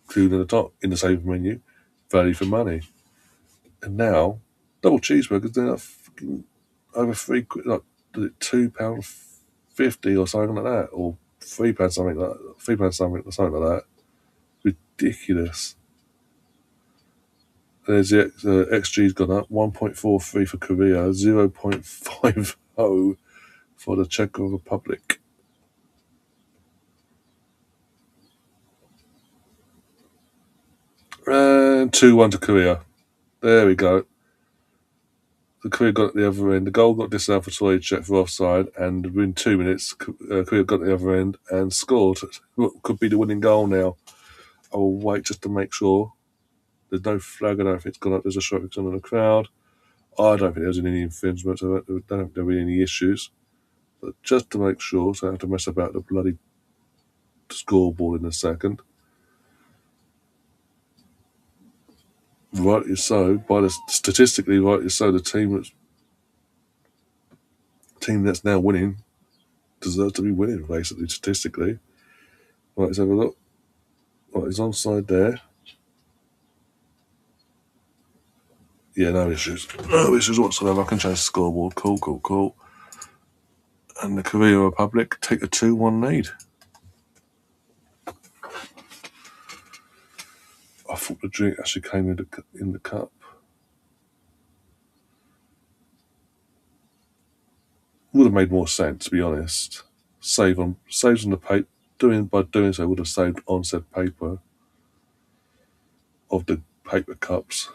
including in the top in the saver menu, value for money. And now, double cheeseburgers they're like fucking over £3, like £2.50 or something like that, or £3 something like that, something like that. Ridiculous. There's the XG's gone up 1.43 for Korea, 0.50 for the Czech Republic. And 2-1 to Korea. There we go. The Korea got at the other end. The goal got disallowed for Troy Czech for offside, and within 2 minutes, Korea got at the other end and scored. What could be the winning goal now? I will wait just to make sure. There's no flag. I don't know if it's gone up. There's a shot on the crowd. I don't think there's any infringement. So I don't think there'll be any issues. But just to make sure, so I have to mess about the bloody scoreboard in a second. Rightly so, statistically, rightly so, the team that's now winning deserves to be winning, basically, statistically. Right, let's have a look. Right, he's onside there. Yeah, no issues. No issues whatsoever. I can change the scoreboard. Cool. And the Korea Republic take a 2-1 lead. I thought the drink actually came in the cup. Would have made more sense, to be honest. Saves on the paper. By doing so, would have saved on said paper of the paper cups.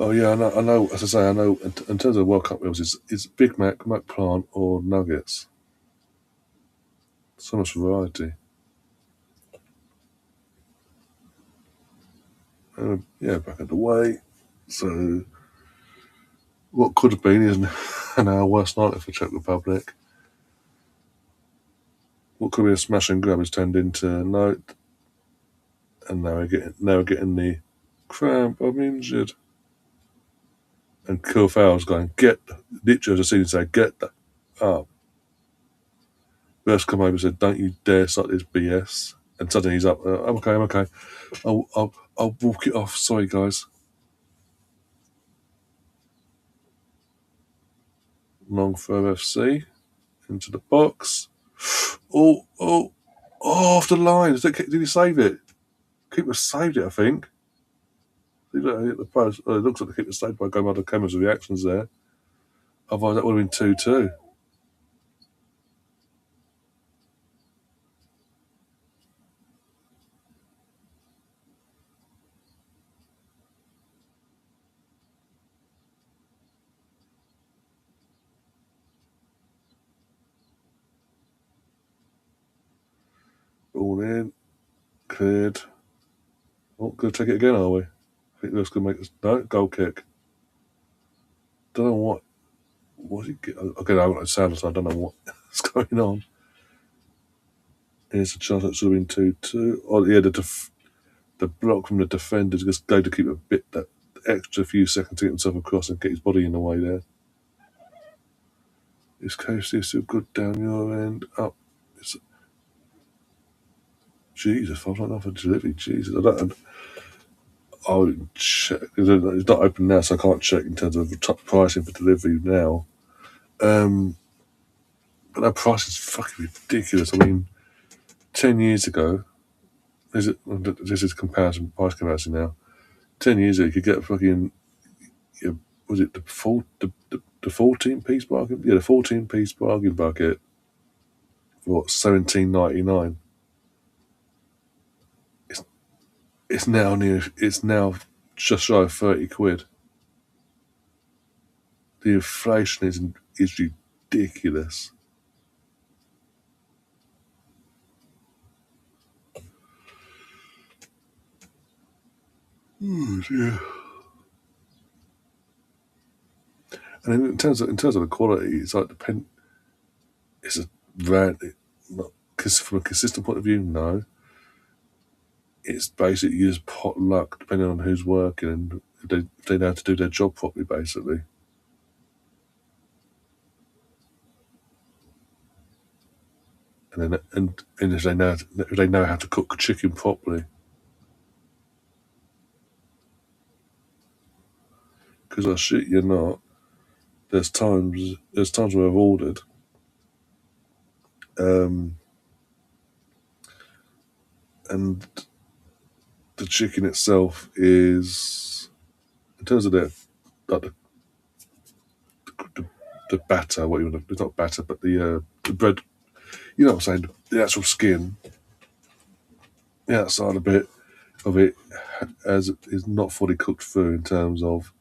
Oh yeah, I know. As I say, I know. In terms of World Cup meals, it's Big Mac, Mac plant, or nuggets. So much variety. Yeah, back at the way. So, what could have been is an hour worst night for Czech Republic. What could be a smash and grab has turned into a note, and now we're getting the cramp, I'm injured. And Kurfow's going, literally, as I seen him say, get up. Burst come over and said, don't you dare start this BS. And suddenly he's up. I'm okay. I'll walk it off. Sorry, guys. Long throw FC into the box. Oh, off the line. Did he save it? Keeper saved it, I think. Hit the post. It looks like the keeper saved by going by the camera's reactions there. Otherwise, that would have been 2-2. All in. Cleared. Oh, going to take it again, are we? I think that's going to make us. No, goal kick. Don't know what. What did he get? Okay, I got no sound, so I don't know what's going on. Here's a chance that should have been 2-2. Oh, yeah, the block from the defender just go to keep a bit that extra few seconds to get himself across and get his body in the way there. Is Coasty still good down your end? Up. Jesus, I don't know for delivery. Jesus, I would check. It's not open now, so I can't check in terms of the top pricing for delivery now. But that price is fucking ridiculous. I mean, 10 years ago, this is price comparison now. 10 years ago, you could get a fucking, was it the 14-piece bargain? Yeah, the 14-piece bargain bucket for $17.99. It's now just shy of 30 quid. The inflation is ridiculous. Yeah. And in terms of the quality, it's like it's a brand. From a consistent point of view, no. It's basically just pot luck, depending on who's working and if they know how to do their job properly, basically. And if they know how to cook chicken properly. Because I shit you not, there's times where I've ordered, and the chicken itself is, in terms of the batter, what you want to, it's not batter, but the bread, you know what I'm saying, the actual skin, the outside a bit of it as is not fully cooked through in terms of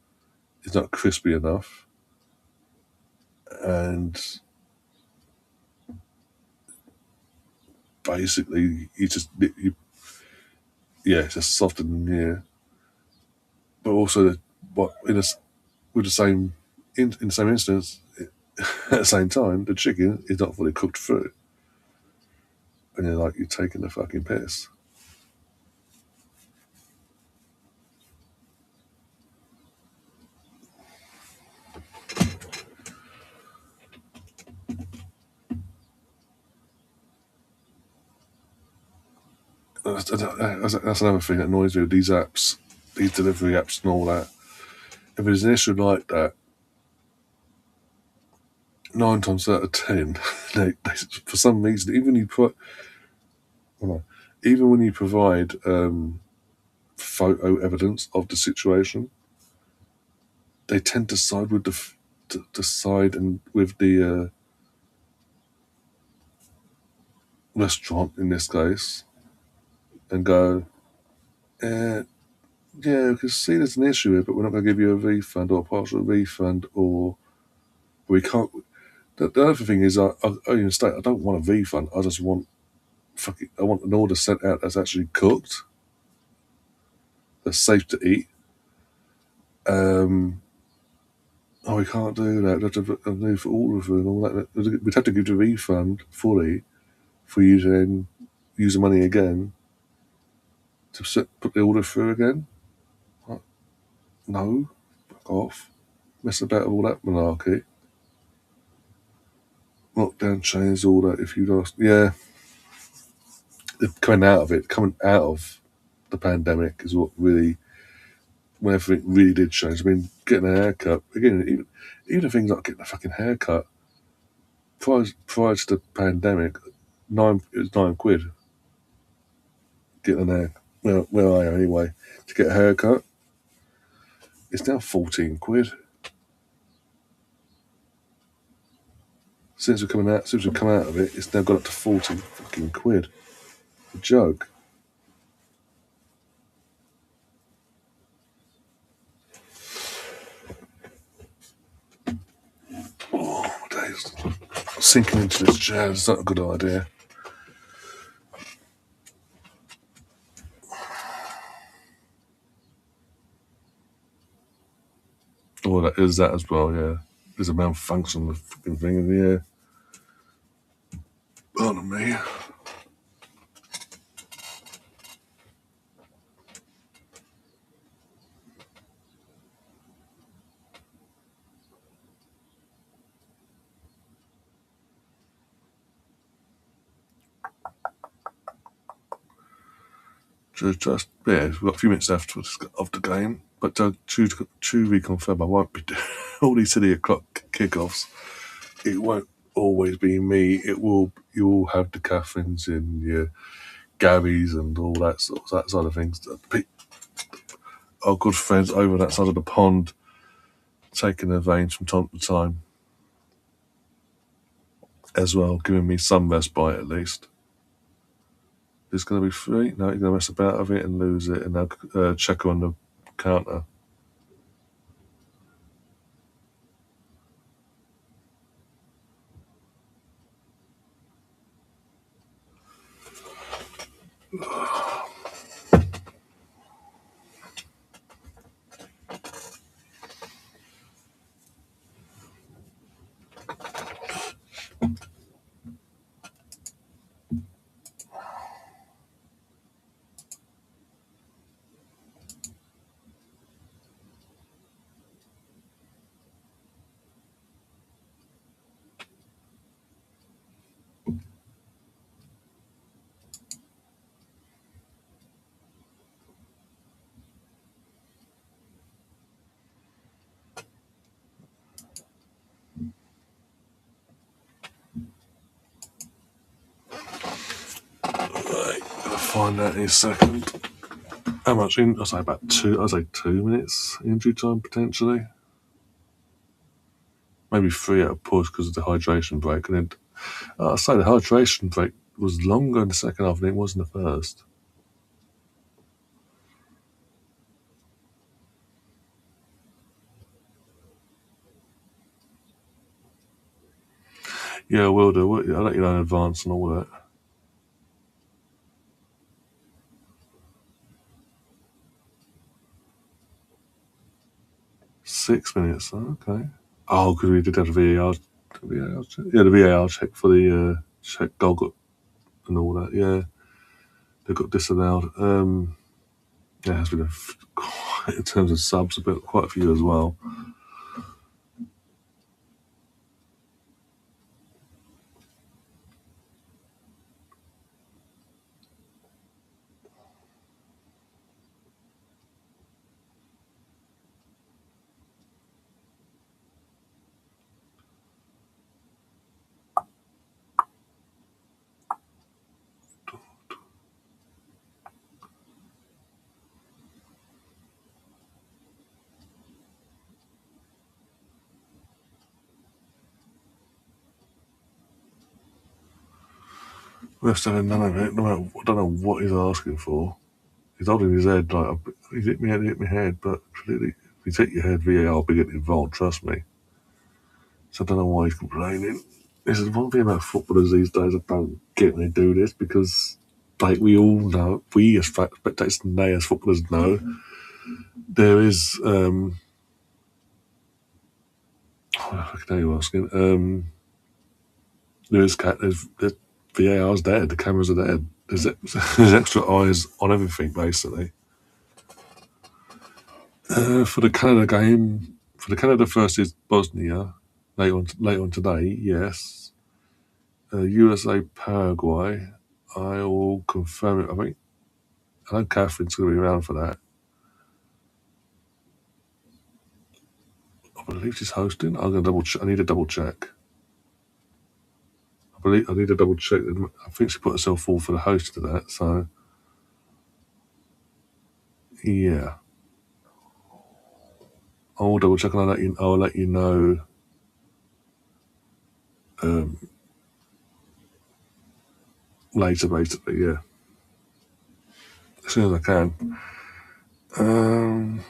it's not crispy enough, and basically it's just softer than here, but also with the same in the same instance at the same time the chicken is not fully cooked through, and you're taking the fucking piss. That's another thing that annoys me with these apps, these delivery apps and all that. If there's an issue like that, 9 times out of 10, they for some reason, even when you provide photo evidence of the situation, they tend to side with the restaurant in this case, and go, yeah, we can see there's an issue here, but we're not going to give you a refund or a partial refund, or we can't. The other thing is, I state I don't want a refund. I just want I want an order sent out that's actually cooked, that's safe to eat. We can't do that. We'd have to do for all of them and all that. We'd have to give the refund fully for you to then use the money again to put the order through again. No, fuck off. Mess about with all that malarkey. Lockdown chains, all that. If you lost, yeah, coming out of the pandemic is what really, when everything really did change. I mean, getting a haircut again, even things like getting a fucking haircut. Prior to the pandemic, it was £9 getting a hair. Where I am anyway to get a haircut. It's now £14. Since we've come out of it, it's now got up to 14 fucking quid. A joke. Oh, days. Sinking into this chair is not a good idea. Oh, that is that as well, yeah. There's a malfunction with the fucking thing in the air. Pardon me. We've got a few minutes left of the game, but to reconfirm, I won't be doing all these silly o'clock kickoffs. It won't always be me. You will have the Catherines and your Gabbies and all that side of things. Our good friends over that side of the pond taking their veins from time to time as well, giving me some respite at least. It's going to be free. No, you're going to mess about with it and lose it, and now check on the counter. Right, I'll find out in a second. How much? I'll say about 2 minutes injury time potentially. Maybe 3 at a push because of the hydration break. And then I'll say the hydration break was longer in the second half than it was in the first. Yeah, I will do. I'll let you know in advance and all that. 6 minutes. Okay. Oh, because we did have a VAR check. Yeah, the VAR check for the check goal and all that. Yeah, they got disallowed. Yeah, has been in terms of subs, quite a few as well. We're still in none of it. I don't know what he's asking for. He's holding his head like he's hit my head, but clearly, if you hit your head, VAR will be getting involved. Trust me. So I don't know why he's complaining. This is one thing about footballers these days. I don't get when they do this because, like we all know, we as spectators and they as footballers know, there is. What the fuck are you asking? There's VAR's there. The cameras are there. There's extra eyes on everything basically. For the Canada game, for the Canada versus Bosnia, later on today, yes. USA Paraguay, I will confirm it. I know Catherine's going to be around for that. I believe she's hosting. I'm going to double check. I need to double check. I need to double check. I think she put herself forward for the host of that. So, yeah, I will double check and I'll let you know. Later, basically, yeah, as soon as I can. I'm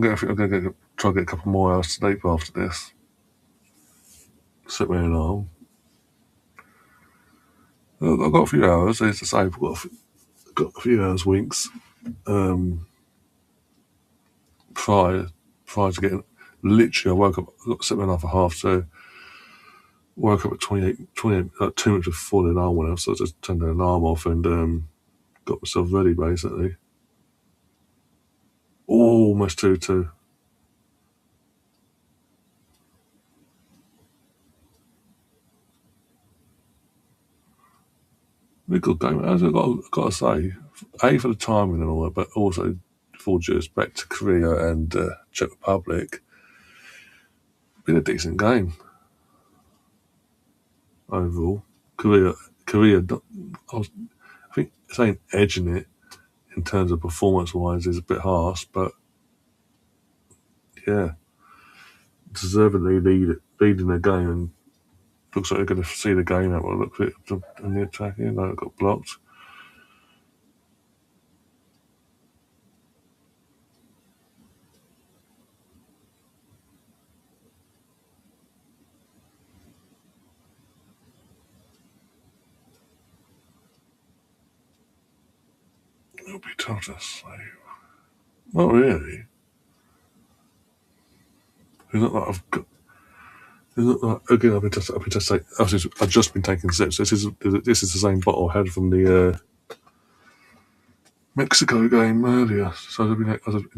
going to try to get a couple more hours sleep after this. Set me an alarm. I've got a few hours. As I say, I've got a few hours winks. Prior to getting, literally, I woke up. I got 7.5 at half, so woke up at 28, 2 minutes before the alarm went off. So I just turned the alarm off and got myself ready, basically. Almost 2-2. Really good game. As I've got to say, A, for the timing and all that, but also full due respect to Korea and Czech Republic, been a decent game overall. Korea, I think saying edging it in terms of performance-wise is a bit harsh, but yeah, deservedly leading the game, and looks like they're going to see the game out. Well, look at it in the attacking, no, it got blocked. It'll be tough to save. Not really. It's not like I've got. Again, I've just been taking sips. This is the same bottle I had from the Mexico game earlier. So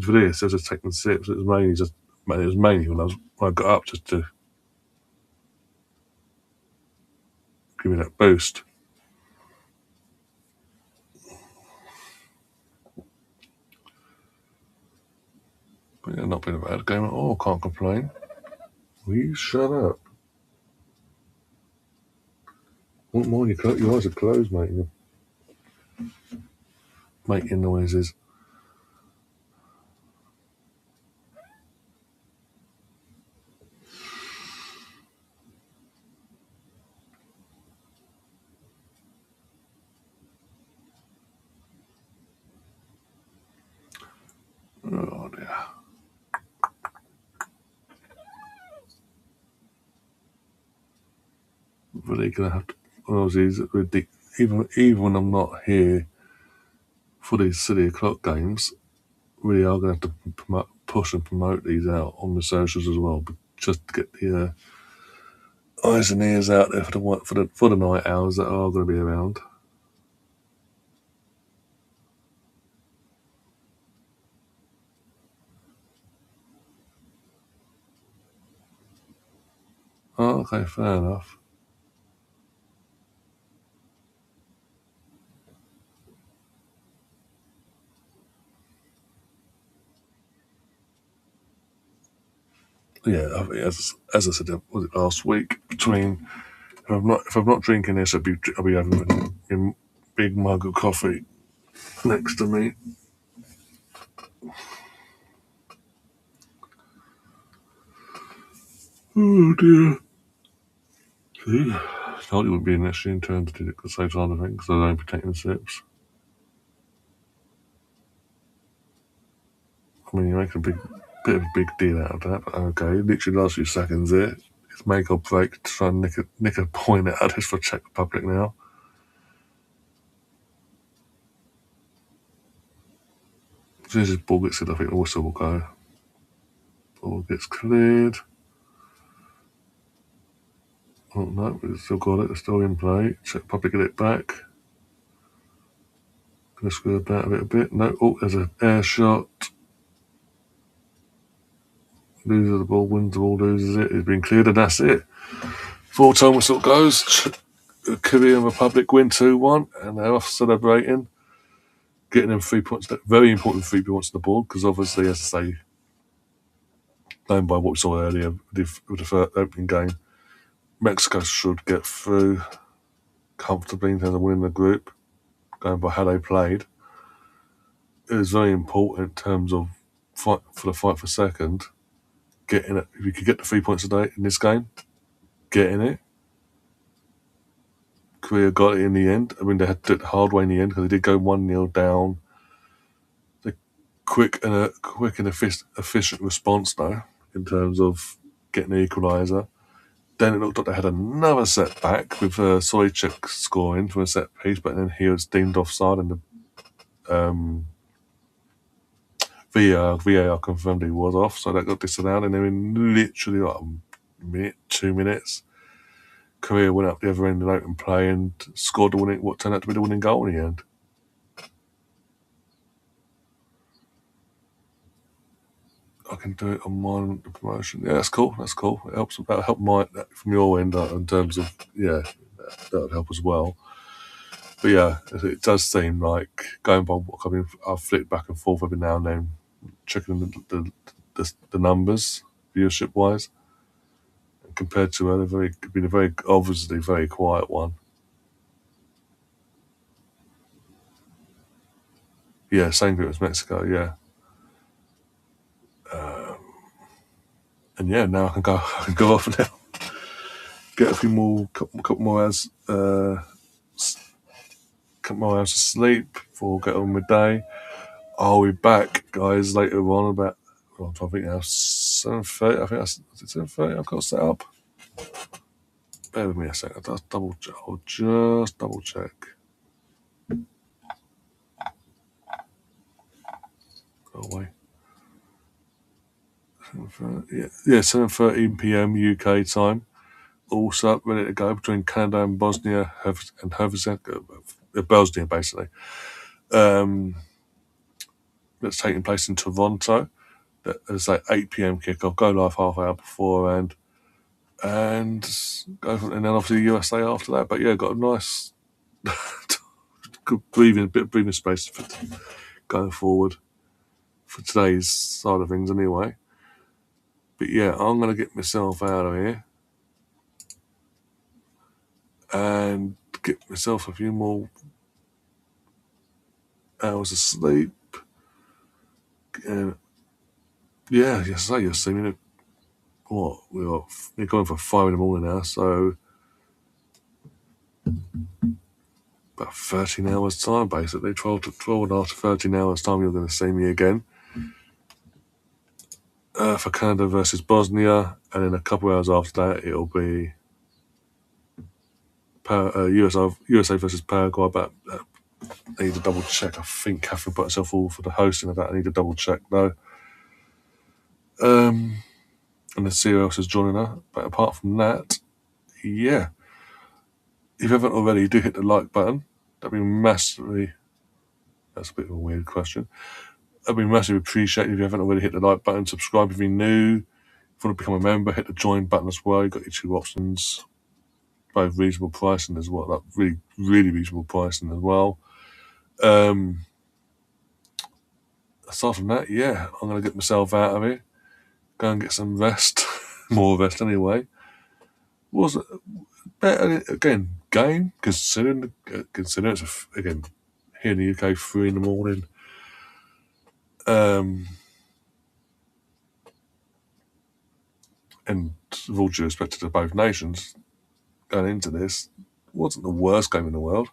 for this, I was just taking sips. It was mainly when I got up just to give me that boost. But yeah, not been a bad game at all. Can't complain. Will you shut up? Wouldn't mind your eyes are closed, mate. You're making noises. Oh dear. Really gonna have to. Even when I'm not here for these silly o'clock games, really are going to have to push and promote these out on the socials as well, just to get the eyes and ears out there for the night owls that are going to be around. Oh, okay, fair enough. Yeah, as I said, was it last week? Between if I'm not drinking this, I'll be having a big mug of coffee next to me. Oh dear. See, thought it would be an issue in terms of the same side of things, so I don't be taking sips. I mean, you make a bit of a big deal out of that, but okay, literally last few seconds there. It's make or break to try and nick a point out of this for Czech Republic now. As soon as this ball gets hit, I think the whistle will go. Ball gets cleared. Oh no, we've still got it, it's still in play. Czech Republic get it back. going to screw about a bit. No, oh, there's an air shot. Loses the ball, wins the ball, loses it. It's been cleared, and that's it. Full-time whistle goes. Korean Republic win 2-1, and they're off celebrating, getting them 3 points. Very important 3 points on the board, because obviously, as I say, going by what we saw earlier with the first opening game, Mexico should get through comfortably in terms of winning the group, going by how they played. It was very important in terms of fight for second, getting it. If you could get the 3 points today in this game, getting it. Korea got it in the end. I mean, they had to do it the hard way in the end, because they did go 1-0 down. The quick and efficient response, though, in terms of getting the equaliser. Then it looked like they had another setback with Sojcik scoring from a set piece, but then he was deemed offside, and the VAR confirmed he was off, so that got disallowed. And then in literally like a minute, 2 minutes, Korea went up the other end in open play and scored what turned out to be the winning goal in the end. I can do it on mine, the promotion. Yeah, that's cool. That's cool. It helps. That'll help from your end in terms of, that would help as well. But yeah, it does seem like, going by what I've flipped back and forth every now and then, checking the numbers viewership wise, and compared to been a very obviously very quiet one. Yeah, same group as Mexico. Yeah. And yeah, now I can go off now. Get a few more, couple more hours of sleep before I get on with day. I'll be back, guys, later on about, I think now 7:30. I think that's 7:30. I've got to set up. Bear with me a second. I'll just double check. Go away. 7:30 p.m. UK time. All set up, ready to go between Canada and Bosnia and Herzegovina, Bosnia basically. That's taking place in Toronto. It's like 8 p.m. kickoff. Go live half hour beforehand, and go from, and then obviously USA after that. But yeah, got a nice good bit of breathing space for going forward for today's side of things anyway. But yeah, I'm going to get myself out of here and get myself a few more hours of sleep. And yeah, you're seeing what we're going for 5 in the morning now, so about 13 hours time basically, 12 and a half to 13 hours time. You're going to see me again for Canada versus Bosnia, and then a couple of hours after that it'll be USA versus Paraguay. But I need to double check. I think Catherine put herself all for the hosting of that. I need to double check though. And let's see who else is joining her. But apart from that, yeah, if you haven't already, do hit the like button. That'd be massively. That's a bit of a weird question. That'd be massively appreciated if you haven't already hit the like button. Subscribe if you're new. If you want to become a member, hit the join button as well. You've got your 2 options. Both reasonable pricing as well, like really, really reasonable pricing as well. Aside from that, yeah, I'm going to get myself out of here. Go and get some rest. More rest anyway. Was it better, again, game, considering it's, again, here in the UK, 3 in the morning. And with all due respect to both nations, going into this, wasn't the worst game in the world.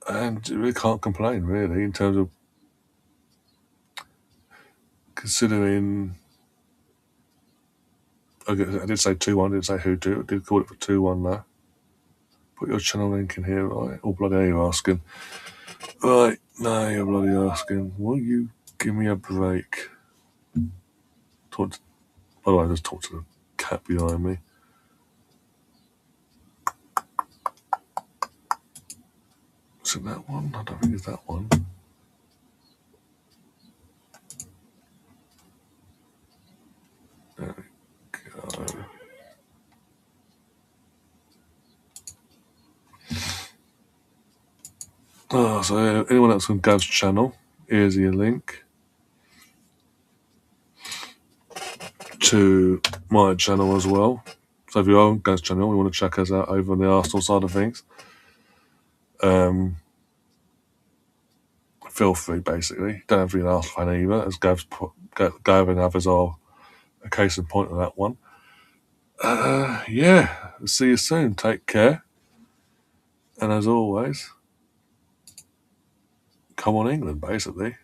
And you really can't complain, really, in terms of considering. I did say 2-1, I didn't say who to. I did call it for 2-1 though. Put your channel link in here, right? Oh, bloody hell, you're asking. Right, now you're bloody asking. Will you give me a break? By the way, I just talked to the cat behind me. Is it that one? I don't think it's that one. There we go. Oh, so anyone else on Gav's channel, here's your link to my channel as well. So if you're on Gav's channel, you want to check us out over on the Arsenal side of things, feel free, basically. Don't have to be an Arsenal fan either, as Gav and others are a case in point on that one. Yeah, see you soon. Take care. And as always, come on England, basically.